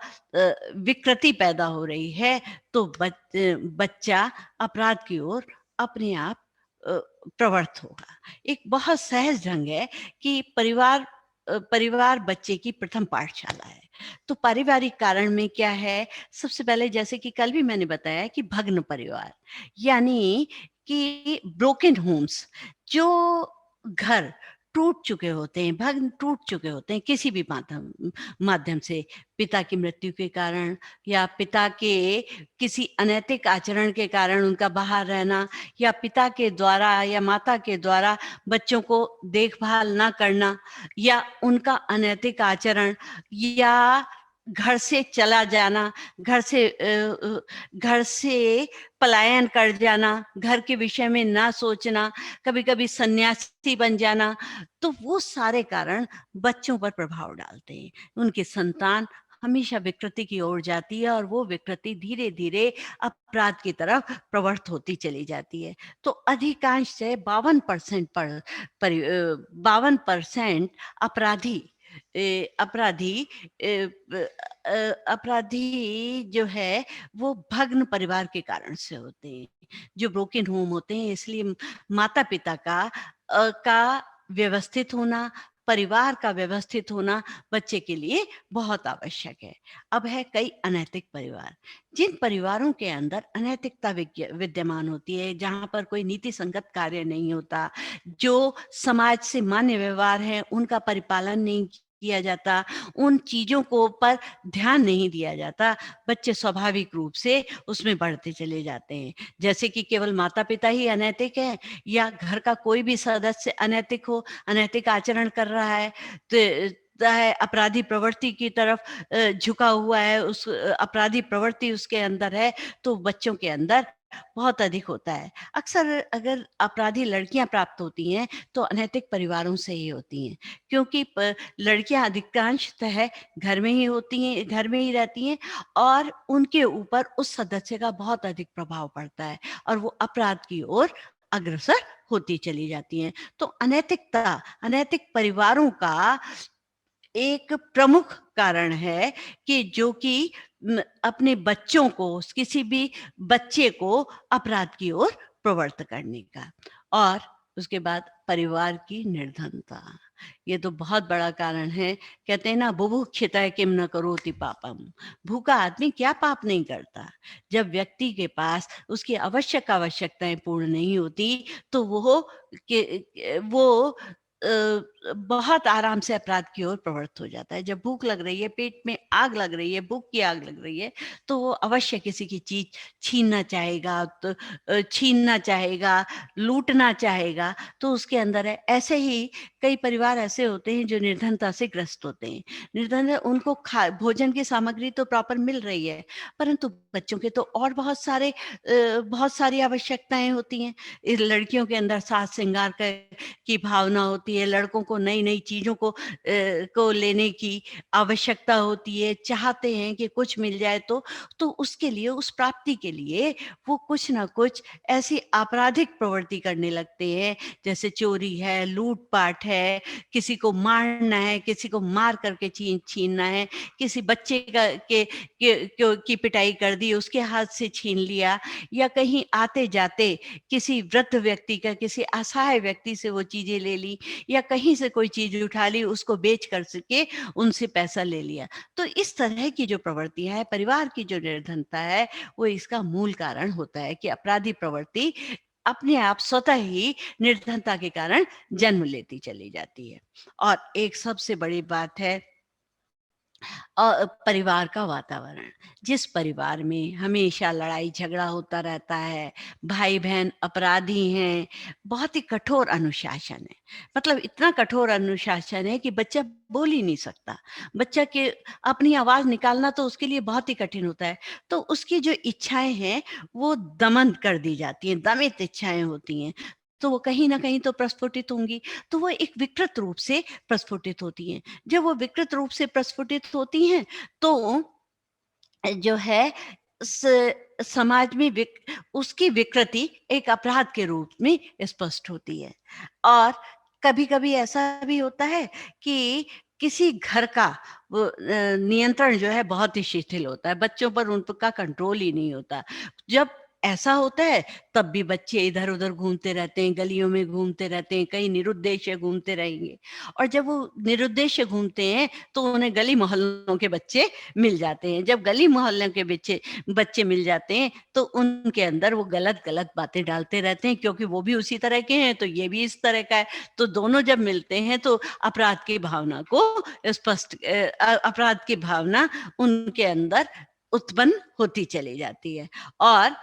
A: विकृति पैदा हो रही है, तो बच्चा अपराध की ओर अपने आप प्रवृत्त होगा। एक बहुत सहज ढंग है कि परिवार बच्चे की प्रथम पाठशाला है। तो पारिवारिक कारण में क्या है, सबसे पहले जैसे कि कल भी मैंने बताया कि भग्न परिवार, यानी कि ब्रोकन होम्स, जो घर टूट चुके होते हैं, भग्न टूट चुके होते हैं किसी भी माध्यम माध्यम से, पिता की मृत्यु के कारण या पिता के किसी अनैतिक आचरण के कारण उनका बाहर रहना, या पिता के द्वारा या माता के द्वारा बच्चों को देखभाल ना करना, या उनका अनैतिक आचरण, या घर से चला जाना, घर से पलायन कर जाना, घर के विषय में ना सोचना, कभी-कभी सन्यासी बन जाना, तो वो सारे कारण बच्चों पर प्रभाव डालते हैं। उनकी संतान हमेशा विकृति की ओर जाती है और वो विकृति धीरे-धीरे अपराध की तरफ प्रवृत्त होती चली जाती है। तो अधिकांश से 52% 52% अपराधी अपराधी अपराधी जो है वो भग्न परिवार के कारण से होते हैं, जो ब्रोकन होम होते हैं। इसलिए माता पिता का व्यवस्थित होना, परिवार का व्यवस्थित होना बच्चे के लिए बहुत आवश्यक है। अब है कई अनैतिक परिवार, जिन परिवारों के अंदर अनैतिकता विद्यमान होती है, जहाँ पर कोई नीति संगत कार्य नहीं होता, जो समाज से मान्य व्यवहार है उनका परिपालन नहीं किया जाता, उन चीजों को पर ध्यान नहीं दिया जाता, बच्चे स्वाभाविक रूप से उसमें बढ़ते चले जाते हैं। जैसे कि केवल माता पिता ही अनैतिक है, या घर का कोई भी सदस्य अनैतिक हो, अनैतिक आचरण कर रहा है, तो है अपराधी प्रवृत्ति की तरफ झुका हुआ है, उस अपराधी प्रवृत्ति उसके अंदर है, तो बच्चों के अंदर बहुत अधिक होता है। अक्सर अगर अपराधी लड़कियां प्राप्त होती हैं तो अनैतिक परिवारों से ही होती हैं, क्योंकि लड़कियां अधिकांशतः घर में ही होती हैं, घर में ही रहती हैं, और उनके ऊपर उस सदस्य का बहुत अधिक प्रभाव पड़ता है और वो अपराध की ओर अग्रसर होती चली जाती हैं। तो अनैतिकता, अनैतिक परिवारों का एक प्रमुख कारण है कि जो कि अपने बच्चों को, किसी भी बच्चे को अपराध की ओर प्रवृत्त करने का। और उसके बाद परिवार की निर्धनता, ये तो बहुत बड़ा कारण है। कहते हैं ना, बुभुक्षितः किम न करोति पापम, भूखा आदमी क्या पाप नहीं करता। जब व्यक्ति के पास उसकी आवश्यकताएं पूर्ण नहीं होती तो वो बहुत आराम से अपराध की ओर प्रवृत्त हो जाता है। जब भूख लग रही है, पेट में आग लग रही है, भूख की आग लग रही है, तो वो अवश्य किसी की चीज छीनना चाहेगा, तो छीनना चाहेगा, लूटना चाहेगा, तो उसके अंदर है। ऐसे ही कई परिवार ऐसे होते हैं जो निर्धनता से ग्रस्त होते हैं। निर्धन है, उनको भोजन की सामग्री तो प्रॉपर मिल रही है, परंतु बच्चों के तो और बहुत सारी आवश्यकताएं होती हैं। इस लड़कियों के अंदर साज श्रृंगार की भावना होती है, लड़कों को नई नई चीजों को लेने की आवश्यकता होती है, चाहते हैं कि कुछ मिल जाए, तो उसके लिए, उस प्राप्ति के लिए वो कुछ ना कुछ ऐसी आपराधिक प्रवृत्ति करने लगते हैं, जैसे चोरी है, लूटपाट है, किसी को मारना है, किसी को मार करके छीनना है, किसी बच्चे की पिटाई कर दी, उसके हाथ से छीन लिया, या कहीं आते जाते किसी वृद्ध व्यक्ति का, किसी असहाय व्यक्ति से वो चीजें ले ली, या कहीं से कोई चीज उठा ली, उसको बेच कर के उनसे पैसा ले लिया। तो इस तरह की जो प्रवृत्तियां है, परिवार की जो निर्धनता है, वो इसका मूल कारण होता है कि अपराधी प्रवृत्ति अपने आप स्वतः ही निर्धनता के कारण जन्म लेती चली जाती है। और एक सबसे बड़ी बात है परिवार का वातावरण। जिस परिवार में हमेशा लड़ाई झगड़ा होता रहता है, भाई बहन अपराधी हैं, बहुत ही कठोर अनुशासन है। मतलब इतना कठोर अनुशासन है कि बच्चा बोल ही नहीं सकता। बच्चा के अपनी आवाज निकालना तो उसके लिए बहुत ही कठिन होता है। तो उसकी जो इच्छाएं हैं वो दमन कर दी जाती हैं, दमित इच्छाएं होती हैं, तो वो कहीं ना कहीं तो प्रस्फुटित होंगी। तो वो एक विकृत रूप से प्रस्फुटित होती हैं। जब वो विकृत रूप से प्रस्फुटित होती हैं तो जो है समाज में उसकी विकृति एक अपराध के रूप में स्पष्ट होती है। और कभी-कभी ऐसा भी होता है कि किसी घर का वो नियंत्रण जो है बहुत ही शिथिल होता है, बच्चों पर उनका कंट्रोल ही नहीं होता। जब ऐसा होता है तब भी बच्चे इधर उधर घूमते रहते हैं, गलियों में घूमते रहते हैं, कहीं निरुद्देश्य घूमते रहेंगे। और जब वो निरुद्देश्य घूमते हैं तो उन्हें गली मोहल्लों के बच्चे मिल जाते हैं। जब गली मोहल्लों के बच्चे बच्चे मिल जाते हैं तो उनके अंदर वो गलत गलत बातें डालते रहते हैं, क्योंकि वो भी उसी तरह के हैं तो ये भी इस तरह का है। तो दोनों जब मिलते हैं तो अपराध की भावना को अपराध की भावना उनके अंदर उत्पन्न होती चली जाती है। और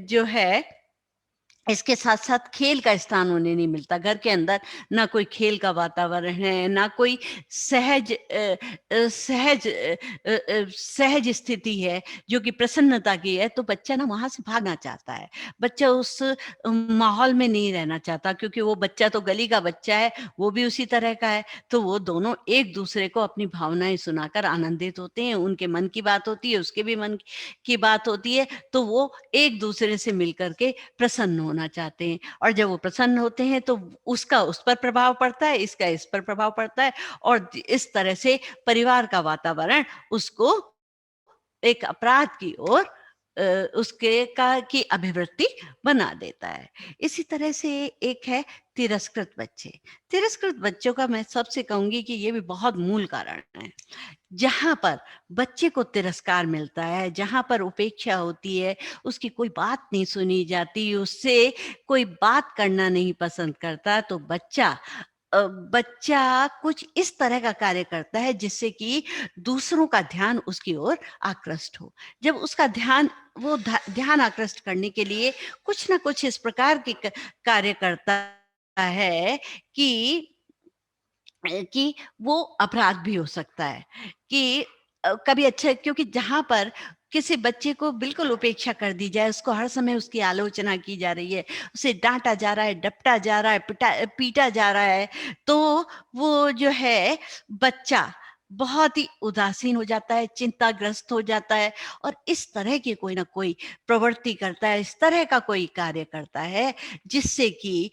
A: जो है इसके साथ-साथ खेल का स्थान उन्हें नहीं मिलता। घर के अंदर ना कोई खेल का वातावरण है, ना कोई सहज स्थिति है, जो कि प्रसन्नता की है, तो बच्चा ना वहाँ से भागना चाहता है। बच्चा उस माहौल में नहीं रहना चाहता, क्योंकि वो बच्चा तो गली का बच्चा है, वो भी उसी तरह का है, तो वो दोनों एक-दूसरे को अपनी भावनाएँ सुनाकर आनंदित होते हैं। उनके मन की बात होती है, उसके भी मन की बात होती है, तो वो एक-दूसरे से मिलकर के प्रसन्न होना चाहते हैं। और जब वो प्रसन्न होते हैं तो उसका उस पर प्रभाव पड़ता है, इसका इस पर प्रभाव पड़ता है, और इस तरह से परिवार का वातावरण उसको एक अपराध की ओर उसके का की अभिवृत्ति बना देता है। इसी तरह से एक है तिरस्कृत बच्चे। तिरस्कृत बच्चों का मैं सबसे कहूंगी कि ये भी बहुत मूल कारण है। जहाँ पर बच्चे को तिरस्कार मिलता है, जहाँ पर उपेक्षा होती है, उसकी कोई बात नहीं सुनी जाती, उससे कोई बात करना नहीं पसंद करता, तो बच्चा कुछ इस तरह का कार्य करता है जिससे कि दूसरों का ध्यान उसकी ओर आकृष्ट हो। जब उसका ध्यान आकृष्ट करने के लिए कुछ ना कुछ इस प्रकार के कार्य करता है कि वो अपराध भी हो सकता है कि कभी अच्छा, क्योंकि जहाँ पर किसी बच्चे को बिल्कुल उपेक्षा कर दी जाए, उसको हर समय उसकी आलोचना की जा रही है, उसे डांटा जा रहा है, डपटा जा रहा है, पीटा जा रहा है, तो वो जो है बच्चा बहुत ही उदासीन हो जाता है, चिंताग्रस्त हो जाता है, और इस तरह की कोई ना कोई प्रवृत्ति करता है, इस तरह का कोई कार्य करता है जिससे कि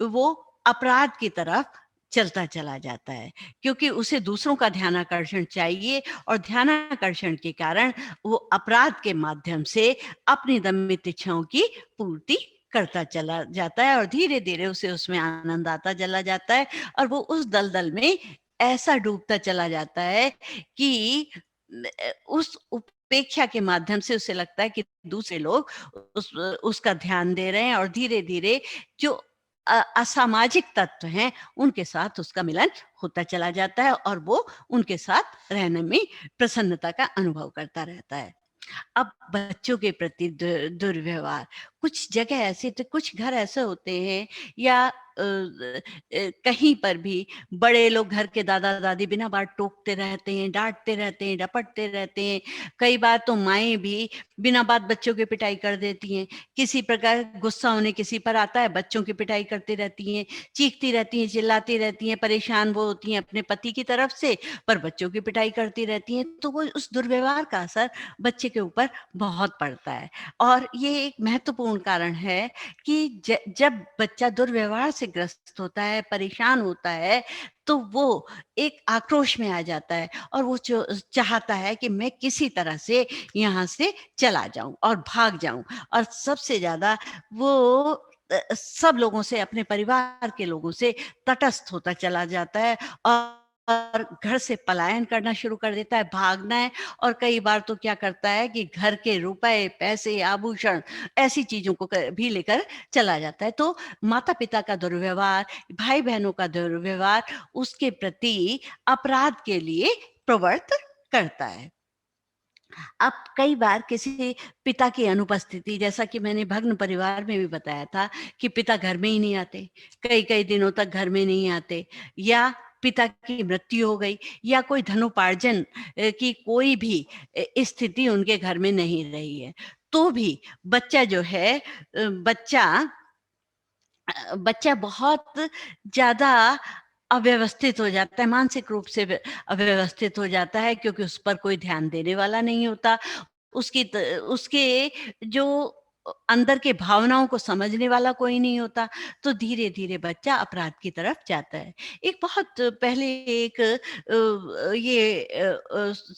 A: वो अपराध की तरफ चलता चला जाता है, क्योंकि उसे दूसरों का ध्यानाकर्षण चाहिए, और ध्यानाकर्षण के कारण वो अपराध के माध्यम से अपनी दमित इच्छाओं की पूर्ति करता चला जाता है, और धीरे धीरे उसे उसमें आनंद आता चला जाता है, और वो उस दलदल में ऐसा डूबता चला जाता है कि उस उपेक्षा के माध्यम से उसे लगता है कि दूसरे लोग उसका ध्यान दे रहे हैं, और धीरे धीरे जो असामाजिक तत्व हैं उनके साथ उसका मिलन होता चला जाता है, और वो उनके साथ रहने में प्रसन्नता का अनुभव करता रहता है। अब बच्चों के प्रति दुर्व्यवहार, कुछ जगह ऐसे तो कुछ घर ऐसे होते हैं, या कहीं पर भी बड़े लोग, घर के दादा दादी बिना बात टोकते रहते हैं, डांटते रहते हैं, डपटते रहते हैं। कई बार तो माएँ भी बिना बात बच्चों की पिटाई कर देती हैं। किसी प्रकार गुस्सा उन्हें किसी पर आता है, बच्चों की पिटाई करती रहती हैं, चीखती रहती हैं, चिल्लाती रहती हैं, परेशान वो होती हैं अपने पति की तरफ से, पर बच्चों की पिटाई करती रहती हैं। तो वो उस दुर्व्यवहार का असर बच्चे के ऊपर बहुत पड़ता है, और ये एक महत्वपूर्ण कारण है कि जब बच्चा दुर्व्यवहार से ग्रस्त होता है, परेशान होता है, तो वो एक आक्रोश में आ जाता है, और वो चाहता है कि मैं किसी तरह से यहाँ से चला जाऊं और भाग जाऊं, और सबसे ज्यादा वो सब लोगों से, अपने परिवार के लोगों से तटस्थ होता चला जाता है, और घर से पलायन करना शुरू कर देता है, भागना है। और कई बार तो क्या करता है कि घर के रुपए, पैसे, आभूषण, ऐसी चीजों को भी लेकर चला जाता है। तो माता पिता का दुर्व्यवहार, भाई बहनों का दुर्व्यवहार उसके प्रति अपराध के लिए प्रवृत्त करता है। अब कई बार किसी पिता की अनुपस्थिति, जैसा कि मैंने भग्न परिवार में भी बताया था कि पिता घर में ही नहीं आते, कई कई दिनों तक घर में नहीं आते, या पिता की मृत्यु हो गई, या कोई धनोपार्जन की कोई भी स्थिति उनके घर में नहीं रही है, तो भी बच्चा जो है बच्चा बहुत ज्यादा अव्यवस्थित हो जाता है, मानसिक रूप से अव्यवस्थित हो जाता है, क्योंकि उस पर कोई ध्यान देने वाला नहीं होता। उसके जो अंदर के भावनाओं को समझने वाला कोई नहीं होता, तो धीरे धीरे बच्चा अपराध की तरफ जाता है। एक बहुत पहले एक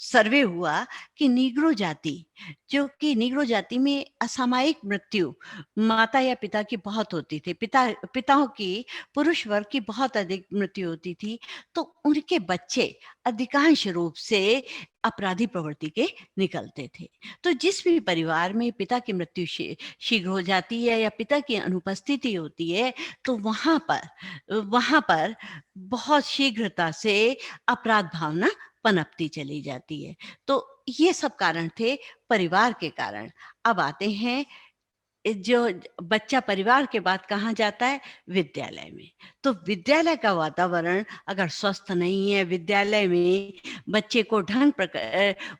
A: सर्वे हुआ कि नीग्रो जाति, जो कि नीग्रो जाति में असामयिक मृत्यु माता या पिता की बहुत होती थी, पिताओं की, पुरुष वर्ग की बहुत अधिक मृत्यु होती थी। तो उनके बच्चे अधिकांश रूप से अपराधी प्रवृत्ति के निकलते थे। तो जिस भी परिवार में पिता की मृत्यु शीघ्र हो जाती है या पिता की अनुपस्थिति होती है, तो वहां पर बहुत शीघ्रता से अपराध भावना पनपती चली जाती है। तो ये सब कारण थे परिवार के कारण। अब आते हैं जो बच्चा परिवार के बाद कहाँ जाता है, विद्यालय में। तो विद्यालय का वातावरण अगर स्वस्थ नहीं है, विद्यालय में बच्चे को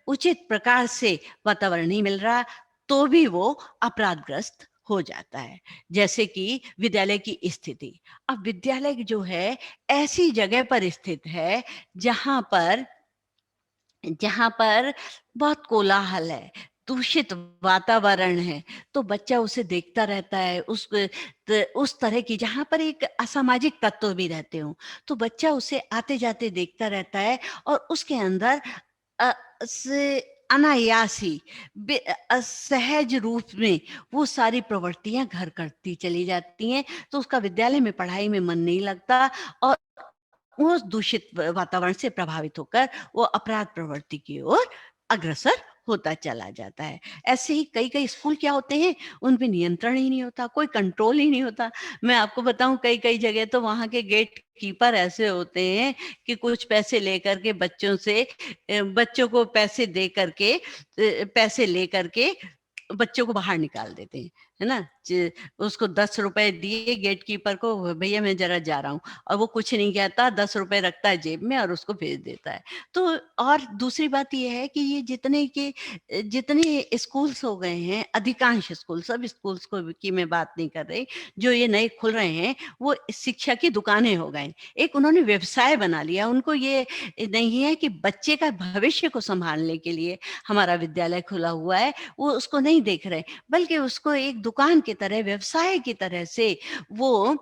A: उचित प्रकार से वातावरण नहीं मिल रहा, तो भी वो अपराधग्रस्त हो जाता है। जैसे कि विद्यालय की स्थिति, अब विद्यालय जो है ऐसी जगह पर स्थित है जहाँ पर जहाँ पर बहुत कोलाहल है, दूषित वातावरण है, तो बच्चा उसे देखता रहता है, उस तरह की जहाँ पर एक असामाजिक तत्व भी रहते हों, तो बच्चा उसे आते-जाते देखता रहता है और उसके अंदर अ, से अनायास ही सहज रूप में वो सारी प्रवृत्तियाँ घर करती चली जाती हैं, तो उसका विद्यालय में पढ़ाई में मन नहीं लगता और उस दूषित वातावरण से प्रभावित होकर वो अपराध प्रवृत्ति की ओर अग्रसर होता चला जाता है। ऐसे ही कई कई स्कूल क्या होते हैं, उनपे नियंत्रण ही नहीं होता, कोई कंट्रोल ही नहीं होता। मैं आपको बताऊं, कई कई जगह तो वहां के गेट कीपर ऐसे होते हैं कि कुछ पैसे लेकर के बच्चों को पैसे ले करके बच्चों को बाहर निकाल देते हैं, है ना? उसको 10 रुपए दिए गेट कीपर को, भैया मैं जरा जा रहा हूँ, और वो कुछ नहीं कहता, 10 रुपए रखता है जेब में और उसको भेज देता है। तो और दूसरी बात ये है कि ये जितने स्कूल्स हो गए हैं, अधिकांश स्कूल, सब स्कूल्स को की मैं बात नहीं कर रही, जो ये नए खुल रहे हैं, वो शिक्षा की दुकानें हो गए। एक उन्होंने व्यवसाय बना लिया, उनको ये नहीं है कि बच्चे का भविष्य को संभालने के लिए हमारा विद्यालय खुला हुआ है, वो उसको नहीं देख रहे, बल्कि उसको एक दुकान की तरह, व्यवसाय की तरह से वो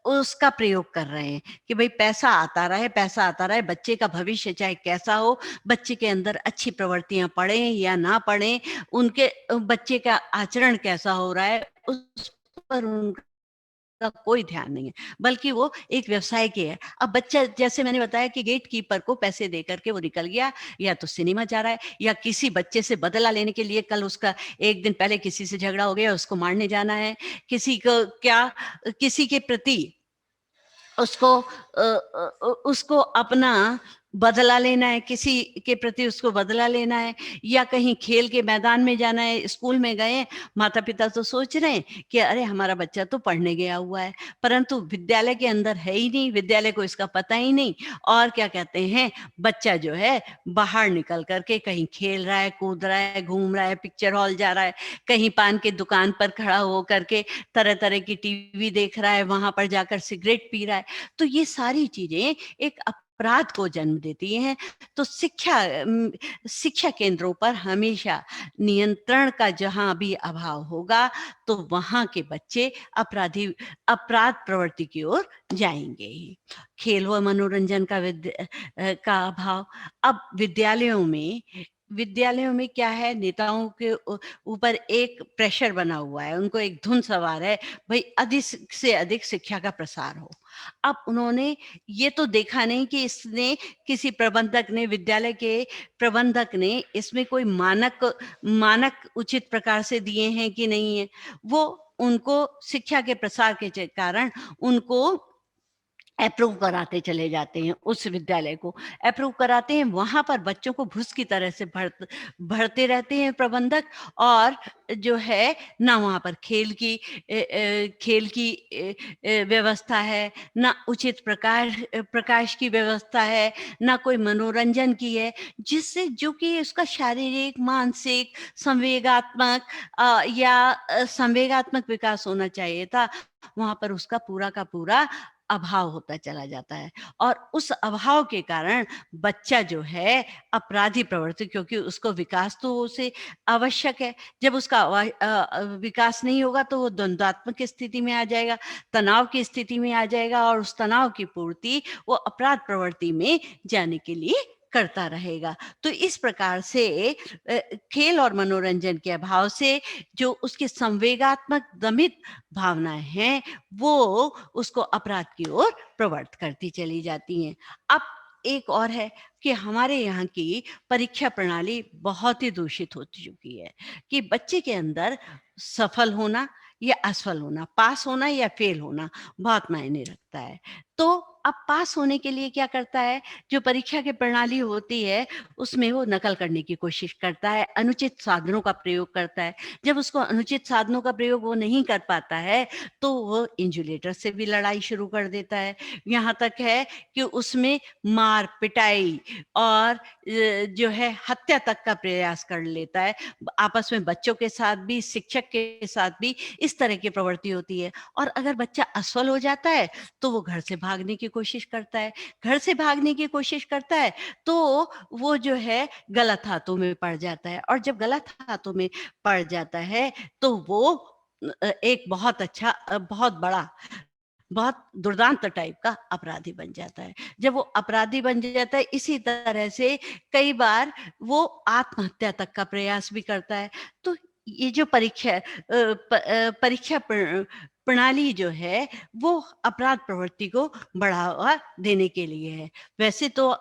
A: उसका प्रयोग कर रहे हैं कि भाई पैसा आता रहे, बच्चे का भविष्य चाहे कैसा हो, बच्चे के अंदर अच्छी प्रवृत्तियां पड़े या ना पड़े, उनके बच्चे का आचरण कैसा हो रहा है, उस पर उनका कोई ध्यान नहीं है, बल्कि वो एक व्यवसाय की है। अब बच्चा, जैसे मैंने बताया कि गेट कीपर को पैसे दे करके वो निकल गया, या तो सिनेमा जा रहा है, या किसी बच्चे से बदला लेने के लिए, कल उसका एक दिन पहले किसी से झगड़ा हो गया, उसको मारने जाना है, किसी के प्रति उसको अपना बदला लेना है, किसी के प्रति उसको बदला लेना है, या कहीं खेल के मैदान में जाना है। स्कूल में गए, माता पिता तो सोच रहे हैं कि अरे हमारा बच्चा तो पढ़ने गया हुआ है, परंतु विद्यालय के अंदर है ही नहीं, विद्यालय को इसका पता ही नहीं, और क्या कहते हैं, बच्चा जो है बाहर निकल करके कहीं खेल रहा है, कूद रहा है, घूम रहा है, पिक्चर हॉल जा रहा है, कहीं पान की दुकान पर खड़ा हो करके तरह तरह की टीवी देख रहा है, वहां पर जाकर सिगरेट पी रहा है। तो ये सारी चीजें एक अपराध को जन्म देती हैं। तो शिक्षा केंद्रों पर हमेशा नियंत्रण का जहां भी अभाव होगा, तो वहां के बच्चे अपराध प्रवृत्ति की ओर जाएंगे ही। खेल व मनोरंजन का अभाव। अब विद्यालयों में क्या है, नेताओं के ऊपर एक प्रेशर बना हुआ है, उनको एक धुन सवार है, भाई अधिक से अधिक शिक्षा का प्रसार हो। अब उन्होंने ये तो देखा नहीं कि विद्यालय के प्रबंधक ने इसमें कोई मानक उचित प्रकार से दिए हैं कि नहीं है। वो उनको शिक्षा के प्रसार के कारण उनको अप्रूव कराते चले जाते हैं, उस विद्यालय को अप्रूव कराते हैं, वहां पर बच्चों को घुस की तरह से भरते रहते हैं प्रबंधक, और जो है ना वहां पर खेल की व्यवस्था है, ना उचित प्रकाश की व्यवस्था है, ना कोई मनोरंजन की है, जिससे जो कि उसका शारीरिक, मानसिक, संवेगात्मक विकास होना चाहिए था, वहां पर उसका पूरा का पूरा अभाव होता चला जाता है और उस अभाव के कारण बच्चा जो है अपराधी प्रवृत्ति, क्योंकि उसको विकास तो उसे आवश्यक है, जब उसका विकास नहीं होगा तो वो द्वंद्वात्मक स्थिति में आ जाएगा, तनाव की स्थिति में आ जाएगा और उस तनाव की पूर्ति वो अपराध प्रवृत्ति में जाने के लिए करता रहेगा। तो इस प्रकार से खेल और मनोरंजन के अभाव से जो उसकी संवेगात्मक दमित भावनाएं हैं वो उसको अपराध की ओर प्रवृत्त करती चली जाती हैं। अब एक और है कि हमारे यहाँ की परीक्षा प्रणाली बहुत ही दूषित हो चुकी है कि बच्चे के अंदर सफल होना या असफल होना, पास होना या फेल होना बहुत मायने रखता है। तो अब पास होने के लिए क्या करता है, जो परीक्षा की प्रणाली होती है उसमें वो नकल करने की कोशिश करता है, अनुचित साधनों का प्रयोग करता है। जब उसको अनुचित साधनों का प्रयोग वो नहीं कर पाता है तो वो इंजुलेटर से भी लड़ाई शुरू कर देता है। यहाँ तक है कि उसमें मार पिटाई और जो है हत्या तक का प्रयास कर लेता है। आपस में बच्चों के साथ भी, शिक्षक के साथ भी इस तरह की प्रवृत्ति होती है। और अगर बच्चा असफल हो जाता है तो वो घर से भागने की कोशिश करता है। घर से भागने की कोशिश करता है तो वो जो है गलत हाथों में पड़ जाता है और जब गलत हाथों में पड़ जाता है तो वो एक बहुत अच्छा बहुत बड़ा, बहुत दुर्दांत टाइप का अपराधी बन जाता है। जब वो अपराधी बन जाता है इसी तरह से कई बार वो आत्महत्या तक का प्रयास भी करता है। तो ये जो परीक्षा प्रणाली जो है वो अपराध प्रवृत्ति को बढ़ावा देने के लिए है। वैसे तो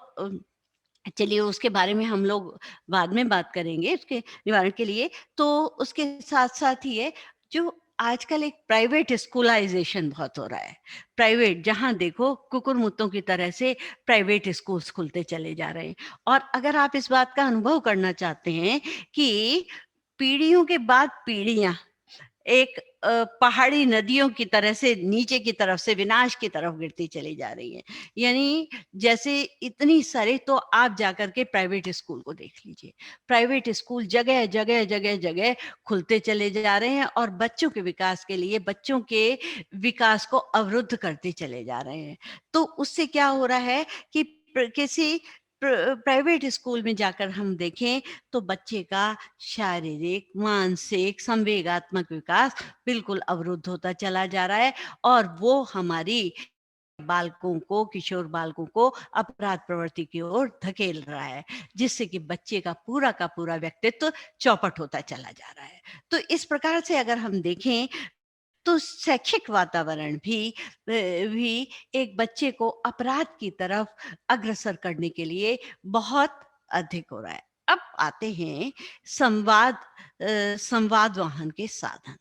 A: चलिए उसके बारे में हम लोग बाद में बात करेंगे उसके निवारण के लिए। तो उसके साथ-साथ ही है जो आजकल एक प्राइवेट स्कूलाइज़ेशन बहुत हो रहा है। प्राइवेट जहाँ देखो कुकुर-मुत्तों की तरह से प्राइवेट स्कूल्स खुलते चले जा रहे हैं। और अगर आप इस बात का अनुभव करना चाहते हैं कि पीढ़ियों के बाद पीढ़ियाँ एक पहाड़ी नदियों की तरह से नीचे की तरफ से विनाश की तरफ गिरती चली जा रही है। यानी जैसे इतनी सारे, तो आप जाकर के प्राइवेट स्कूल को देख लीजिए। प्राइवेट स्कूल जगह-जगह, जगह-जगह खुलते चले जा रहे हैं और बच्चों के विकास के लिए, बच्चों के विकास को अवरुद्ध करते चले जा रहे हैं। तो उससे क्या हो रहा है कि किसी प्राइवेट स्कूल में जाकर हम देखें तो बच्चे का शारीरिक, मानसिक, संवेगात्मक विकास बिल्कुल अवरुद्ध होता चला जा रहा है और वो हमारी बालकों को, किशोर बालकों को अपराध प्रवृत्ति की ओर धकेल रहा है, जिससे कि बच्चे का पूरा व्यक्तित्व चौपट होता चला जा रहा है। तो इस प्रकार से अगर हम देखें तो शैक्षिक वातावरण भी एक बच्चे को अपराध की तरफ अग्रसर करने के लिए बहुत अधिक हो रहा है। अब आते हैं संवाद वाहन के साधन।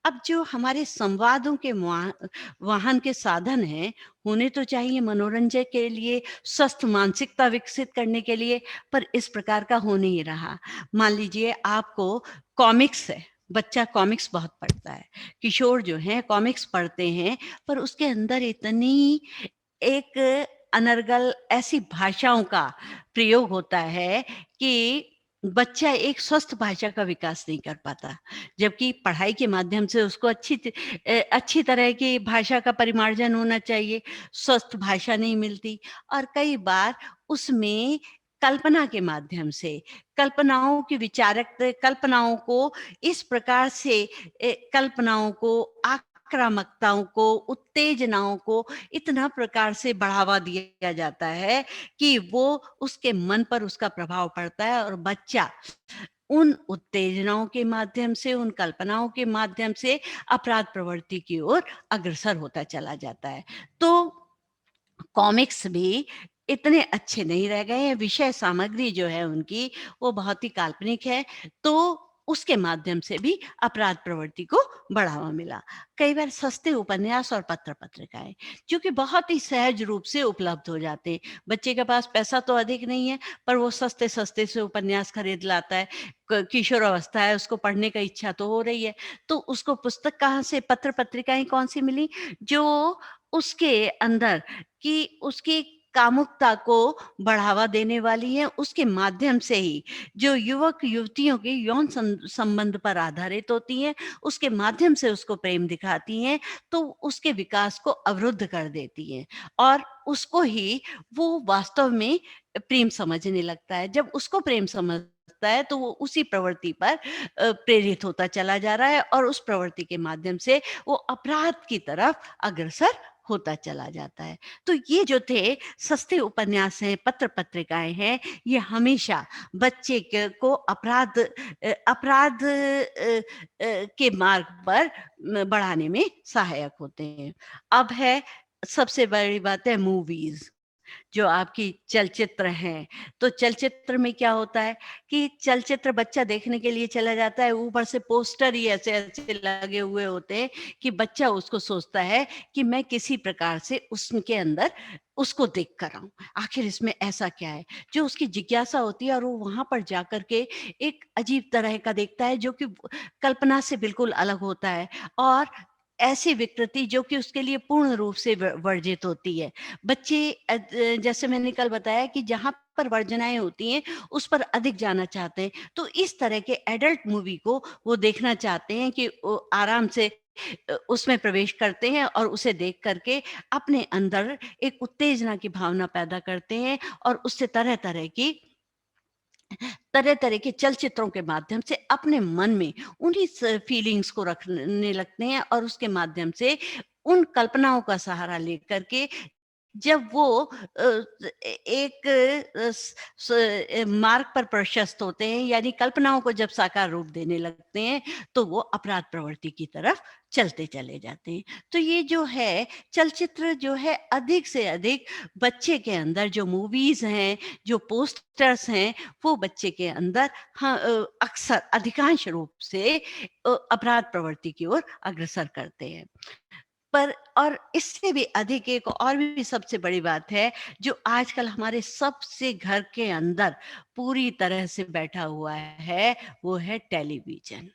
A: अब जो हमारे संवादों के वाहन के साधन हैं, होने तो चाहिए मनोरंजन के लिए, स्वस्थ मानसिकता विकसित करने के लिए, पर इस प्रकार का हो नहीं रहा। मान लीजिए आपको कॉमिक्स है, बच्चा कॉमिक्स बहुत पढ़ता है, किशोर जो हैं कॉमिक्स पढ़ते हैं, पर उसके अंदर इतनी एक अनर्गल ऐसी भाषाओं का प्रयोग होता है कि बच्चा एक स्वस्थ भाषा का विकास नहीं कर पाता। जबकि पढ़ाई के माध्यम से उसको अच्छी तरह की भाषा का परिमार्जन होना चाहिए, स्वस्थ भाषा नहीं मिलती और कई बार उसमें कल्पना के माध्यम से, कल्पनाओं की कल्पनाओं को इस प्रकार से कल्पनाओं को, आक्रामकताओं को, उत्तेजनाओं को इतना प्रकार से बढ़ावा दिया जाता है कि वो उसके मन पर उसका प्रभाव पड़ता है और बच्चा उन उत्तेजनाओं के माध्यम से, उन कल्पनाओं के माध्यम से अपराध प्रवृत्ति की ओर अग्रसर होता चला जाता है। तो कॉमिक्स भी इतने अच्छे नहीं रह गए हैं, विषय सामग्री जो है उनकी वो बहुत ही काल्पनिक है, तो उसके माध्यम से भी अपराध प्रवृत्ति को बढ़ावा मिला। कई बार सस्ते उपन्यास और पत्र-पत्रिकाएँ, जो कि बहुत ही सहज रूप से उपलब्ध हो जाते हैं। बच्चे के पास पैसा तो अधिक नहीं है, पर वो सस्ते-सस्ते से उपन्यास खरीद लाता है। क किशोर अवस्था है, उसको पढ़ने का इच्छा तो हो रही है, तो उसको पुस्तक कहाँ से, पत्र-पत्रिकाएँ कौन-सी मिली, जो उसके अंदर कि उसकी कामुकता को बढ़ावा देने वाली हैं, उसके माध्यम से ही जो युवक-युवतियों के यौन संबंध पर आधारित होती हैं, उसके माध्यम से उसको प्रेम दिखाती हैं, तो उसके विकास को अवरुद्ध कर देती हैं और उसको ही वो वास्तव में प्रेम समझने लगता है। जब उसको प्रेम समझता है, तो वो उसी प्रवृत्ति पर प्रेरित होता चला जा रहा है और उस प्रवृत्ति के माध्यम से वो अपराध की तरफ अग्रसर होता चला जाता है। तो ये जो थे सस्ते उपन्यास हैं, पत्र-पत्रिकाएँ हैं, ये हमेशा बच्चे को अपराध के मार्ग पर बढ़ाने में सहायक होते हैं। अब है सबसे बड़ी बात है मूवीज़। जो आपकी चलचित्र हैं, तो चलचित्र में क्या होता है कि चलचित्र बच्चा देखने के लिए चला जाता है, ऊपर से पोस्टर ही ऐसे-ऐसे लगे हुए होते हैं कि बच्चा उसको सोचता है कि मैं किसी प्रकार से उसके अंदर उसको देख कर आऊँ। आखिर इसमें ऐसा क्या है? जो उसकी जिज्ञासा होती है और वो वहाँ पर जाकर के एक अजीब तरह का देखता है जो कि कल्पना से बिल्कुल अलग होता है और ऐसी विकृति जो कि उसके लिए पूर्ण रूप से वर्जित होती है। बच्चे जैसे मैंने कल बताया कि जहाँ पर वर्जनाएँ होती हैं, उस पर अधिक जाना चाहते हैं। तो इस तरह के एडल्ट मूवी को वो देखना चाहते हैं कि वो आराम से उसमें प्रवेश करते हैं और उसे देख कर के अपने अंदर एक उत्तेजना की भावना पैदा करते हैं और उससे तरह-तरह के चलचित्रों के माध्यम से अपने मन में उन्हीं फीलिंग्स को रखने लगते हैं और उसके माध्यम से उन कल्पनाओं का सहारा लेकर के जब वो एक मार्ग पर प्रशस्त होते हैं यानी कल्पनाओं को जब साकार रूप देने लगते हैं तो वो अपराध प्रवृत्ति की तरफ चलते चले जाते हैं। तो ये जो है चलचित्र जो है अधिक से अधिक बच्चे के अंदर जो मूवीज हैं, जो पोस्टर्स हैं, वो बच्चे के अंदर हाँ, अक्सर अधिकांश रूप से अपराध प्रवृत्ति की ओर अग्रसर करते हैं। पर और इससे भी अधिक एक और भी सबसे बड़ी बात है, जो आजकल हमारे सबसे घर के अंदर पूरी तरह से बैठा हुआ है, वो है टेलीविज़न।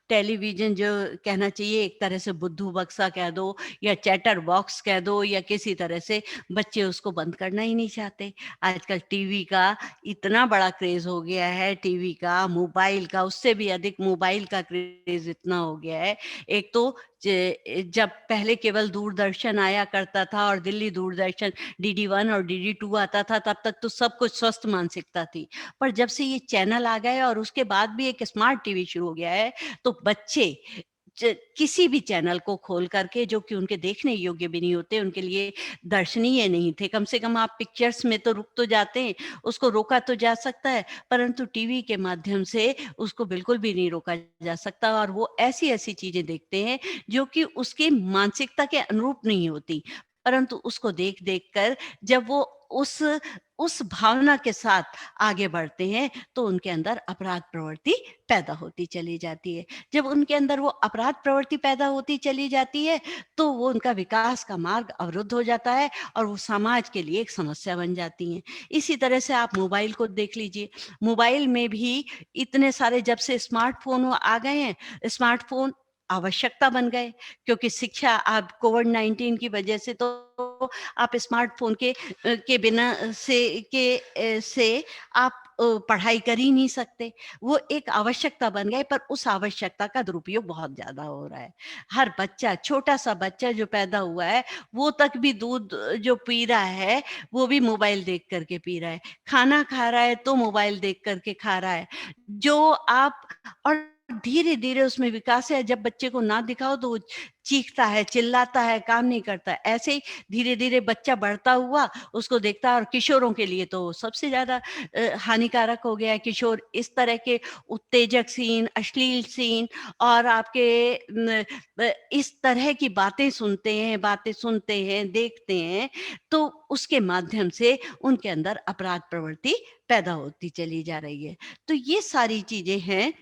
A: टेलीविज़न जो कहना चाहिए एक तरह से बुद्धू बक्सा कह दो या चैटर बॉक्स कह दो या किसी तरह से बच्चे उसको बंद करना ही नहीं चाहते। आजकल टीवी का इतना बड़ा क्रेज़ हो गया है, टीवी का, मोबाइल का, उससे भी अधिक मोबाइल का क्रेज़ इतना हो गया है। एक तो जब पहले केवल दूरदर्शन आया करता था और दिल्ली दूरदर्शन डीडी 1 और डीडी 2 आता था, तब तक तो सब कुछ स्वस्थ मानसिकता थी। पर जब से ये चैनल आ गए और उसके बाद भी एक स्मार्ट टीवी शुरू हो गया है, तो बच्चे किसी भी चैनल को खोल करके जो कि उनके देखने योग्य भी नहीं होते, उनके लिए दर्शनीय नहीं थे। कम से कम आप पिक्चर्स में तो रुक तो जाते हैं, उसको रोका तो जा सकता है, परंतु टीवी के माध्यम से उसको बिल्कुल भी नहीं रोका जा सकता और वो ऐसी-ऐसी चीज़ें देखते हैं, जो कि उसकी मानसिकता के अनुरूप नहीं होती। परंतु उसको देख-देख कर जब वो उस उस भावना के साथ आगे बढ़ते हैं, तो उनके अंदर अपराध प्रवृत्ति पैदा होती चली जाती है। जब उनके अंदर वो अपराध प्रवृत्ति पैदा होती चली जाती है, तो वो उनका विकास का मार्ग अवरुद्ध हो जाता है और वो समाज के लिए एक समस्या बन जाती हैं। इसी तरह से आप मोबाइल को देख लीजिए, मोबाइल में भी इतने सारे जब से स्मार्टफ़ोन आ गए हैं, स्मार्टफ़ोन आवश्यकता बन गए क्योंकि शिक्षा अब कोविड-19 की वजह से तो आप स्मार्टफ़ोन के बिना से आप पढ़ाई कर ही नहीं सकते। वो एक आवश्यकता बन गए पर उस आवश्यकता का दुरुपयोग बहुत ज़्यादा हो रहा है। हर बच्चा, छोटा-सा बच्चा जो पैदा हुआ है, वो तक भी दूध जो पी रहा है, वो भी मोबाइल देख कर के पी रहा है। खाना खा रहा है तो मोबाइल देख कर के खा रहा है। जो आप और धीरे-धीरे उसमें विकास है, जब बच्चे को ना दिखाओ तो वो चीखता है, चिल्लाता है, काम नहीं करता है। ऐसे ही धीरे-धीरे बच्चा बढ़ता हुआ उसको देखता है और किशोरों के लिए तो सबसे ज़्यादा हानिकारक हो गया है। किशोर इस तरह के उत्तेजक सीन, अश्लील सीन और आपके इस तरह की बातें सुनते हैं, देखते हैं, तो उसके माध्यम से उनके अंदर अपराध प्रवृत्ति पैदा होती चली जा रही है। तो ये सारी चीज़ें हैं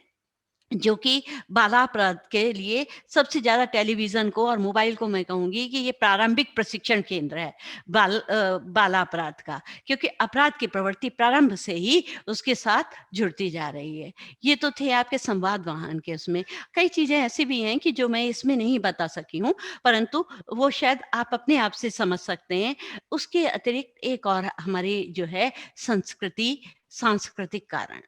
A: जो कि बाला अपराध के लिए सबसे ज़्यादा टेलीविज़न को और मोबाइल को मैं कहूँगी कि ये प्रारंभिक प्रशिक्षण केंद्र है बाला अपराध का, क्योंकि अपराध की प्रवृत्ति प्रारंभ से ही उसके साथ जुड़ती जा रही है। ये तो थे आपके संवाद वाहन के उसमें। कई चीज़ें ऐसी भी हैं कि जो मैं इसमें नहीं बता सकी हूँ, परंतु वो शायद आप अपने आप से समझ सकते हैं। उसके अतिरिक्त एक और हमारी जो है संस्कृति, सांस्कृतिक कारण।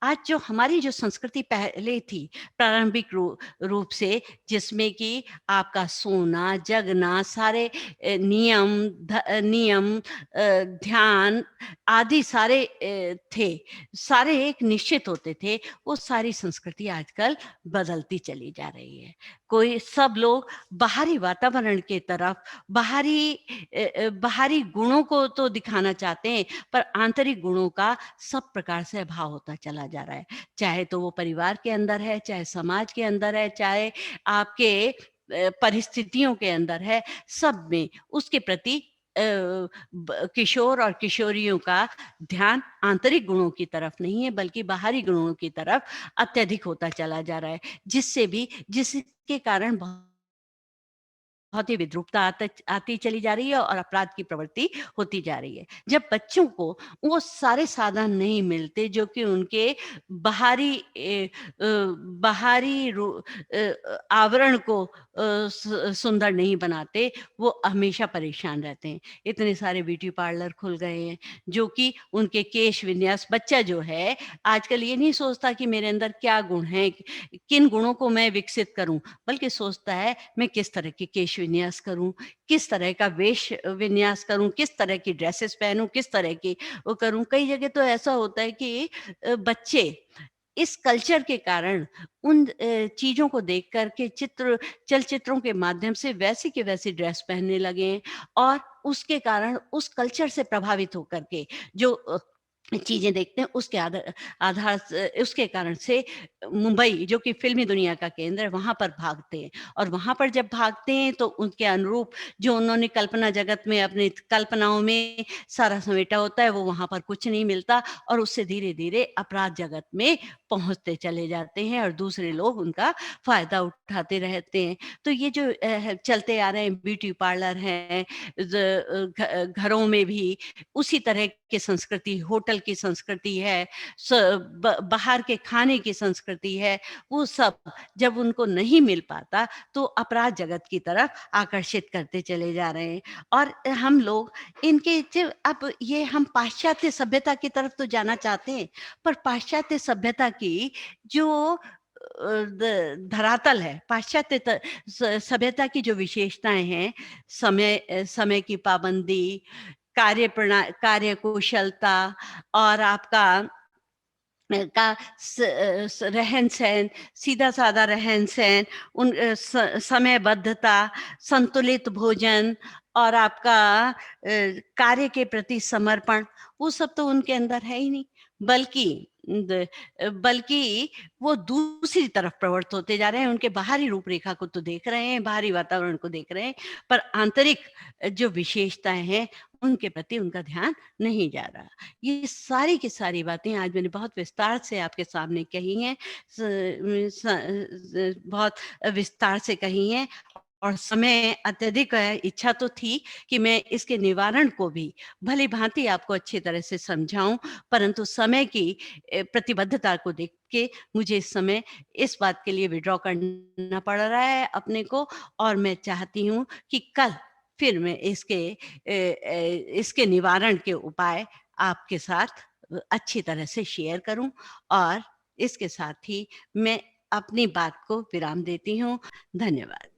A: आज जो हमारी जो संस्कृति पहले थी प्रारंभिक रूप से, जिसमें कि आपका सोना जगना सारे नियम ध्यान आदि सारे थे, सारे एक निश्चित होते थे। वो सारी संस्कृति आजकल बदलती चली जा रही है। कोई सब लोग बाहरी वातावरण के तरफ बाहरी गुणों को तो दिखाना चाहते हैं, पर आंतरिक गुणों का सब प्रकार से अभाव होता चला जा रहा है। चाहे तो वो परिवार के अंदर है, चाहे समाज के अंदर है, चाहे आपके परिस्थितियों के अंदर है, सब में उसके प्रति किशोर और किशोरियों का ध्यान आंतरिक गुणों की तरफ नहीं है, बल्कि बाहरी गुणों की तरफ अत्यधिक होता चला जा रहा है, जिसके कारण बहुत ही विद्रूपता आती चली जा रही है और अपराध की प्रवृत्ति होती जा रही है। जब बच्चों को वो सारे साधन नहीं मिलते जो कि उनके बाहरी आवरण को सुंदर नहीं बनाते, वो हमेशा परेशान रहते हैं। इतने सारे ब्यूटी पार्लर खुल गए हैं जो कि उनके केश विन्यास, बच्चा जो है आजकल ये नहीं सोचता कि मेरे अंदर क्या गुण हैं, किन गुणों को मैं विकसित करूं, बल्कि सोचता है मैं किस तरह के केश विन्यास करूं, किस तरह का वेश विन्यास करूं, किस तरह की ड्रेसेस पहनूं, किस तरह की वो करूं। कई जगह तो ऐसा होता है कि बच्चे इस कल्चर के कारण उन चीज़ों को देख कर के चलचित्रों के माध्यम से वैसी की वैसी ड्रेस पहनने लगे हैं, और उसके कारण उस कल्चर से प्रभावित होकर के जो चीज़ें देखते हैं, उसके आधार से, उसके कारण से मुंबई जो कि फ़िल्मी दुनिया का केंद्र है, वहाँ पर भागते हैं, और वहाँ पर जब भागते हैं तो उनके अनुरूप जो उन्होंने कल्पना जगत में अपनी कल्पनाओं में सारा समेटा होता है, वो वहाँ पर कुछ नहीं मिलता, और उससे धीरे-धीरे अपराध जगत में पहुँचते चले जाते हैं और दूसरे लोग उनका फ़ायदा उठाते रहते हैं। तो ये जो चलते आ रहे हैं ब्यूटी पार्लर हैं, घरों में भी उसी तरह की संस्कृति, होटल की संस्कृति है, बाहर के खाने की संस्कृति है, वो सब जब उनको नहीं मिल पाता तो अपराध जगत की तरफ आकर्षित करते चले जा रहे हैं। और हम लोग इनके अब ये हम पाश्चात्य सभ्यता की तरफ तो जाना चाहते हैं, पर पाश्चात्य सभ्यता की जो धरातल है, पाश्चात्य सभ्यता की जो विशेषताएं हैं, समय की पाबंदी, कार्य कुशलता, और आपका रहन-सहन, सीधा-साधा रहन-सहन, समयबद्धता, संतुलित भोजन, और आपका कार्य के प्रति समर्पण, वो सब तो उनके अंदर है ही नहीं। बल्कि बल्कि वो दूसरी तरफ प्रवृत्त होते जा रहे हैं। उनके बाहरी रूपरेखा को तो देख रहे हैं, बाहरी वातावरण को देख रहे हैं, पर आंतरिक जो विशेषताएँ हैं, उनके प्रति उनका ध्यान नहीं जा रहा। ये सारी की सारी बातें आज मैंने बहुत विस्तार से आपके सामने कही हैं, बहुत विस्तार से कही हैं, और समय अत्यधिक है। इच्छा तो थी कि मैं इसके निवारण को भी भली भांति आपको अच्छी तरह से समझाऊं, परंतु समय की प्रतिबद्धता को देख के मुझे इस समय इस बात के लिए विड्रॉ करना पड़ रहा है अपने को, और मैं चाहती हूँ कि कल फिर मैं इसके निवारण के उपाय आपके साथ अच्छी तरह से शेयर करूं। और इसके साथ ही मैं अपनी बात को विराम देती हूँ। धन्यवाद।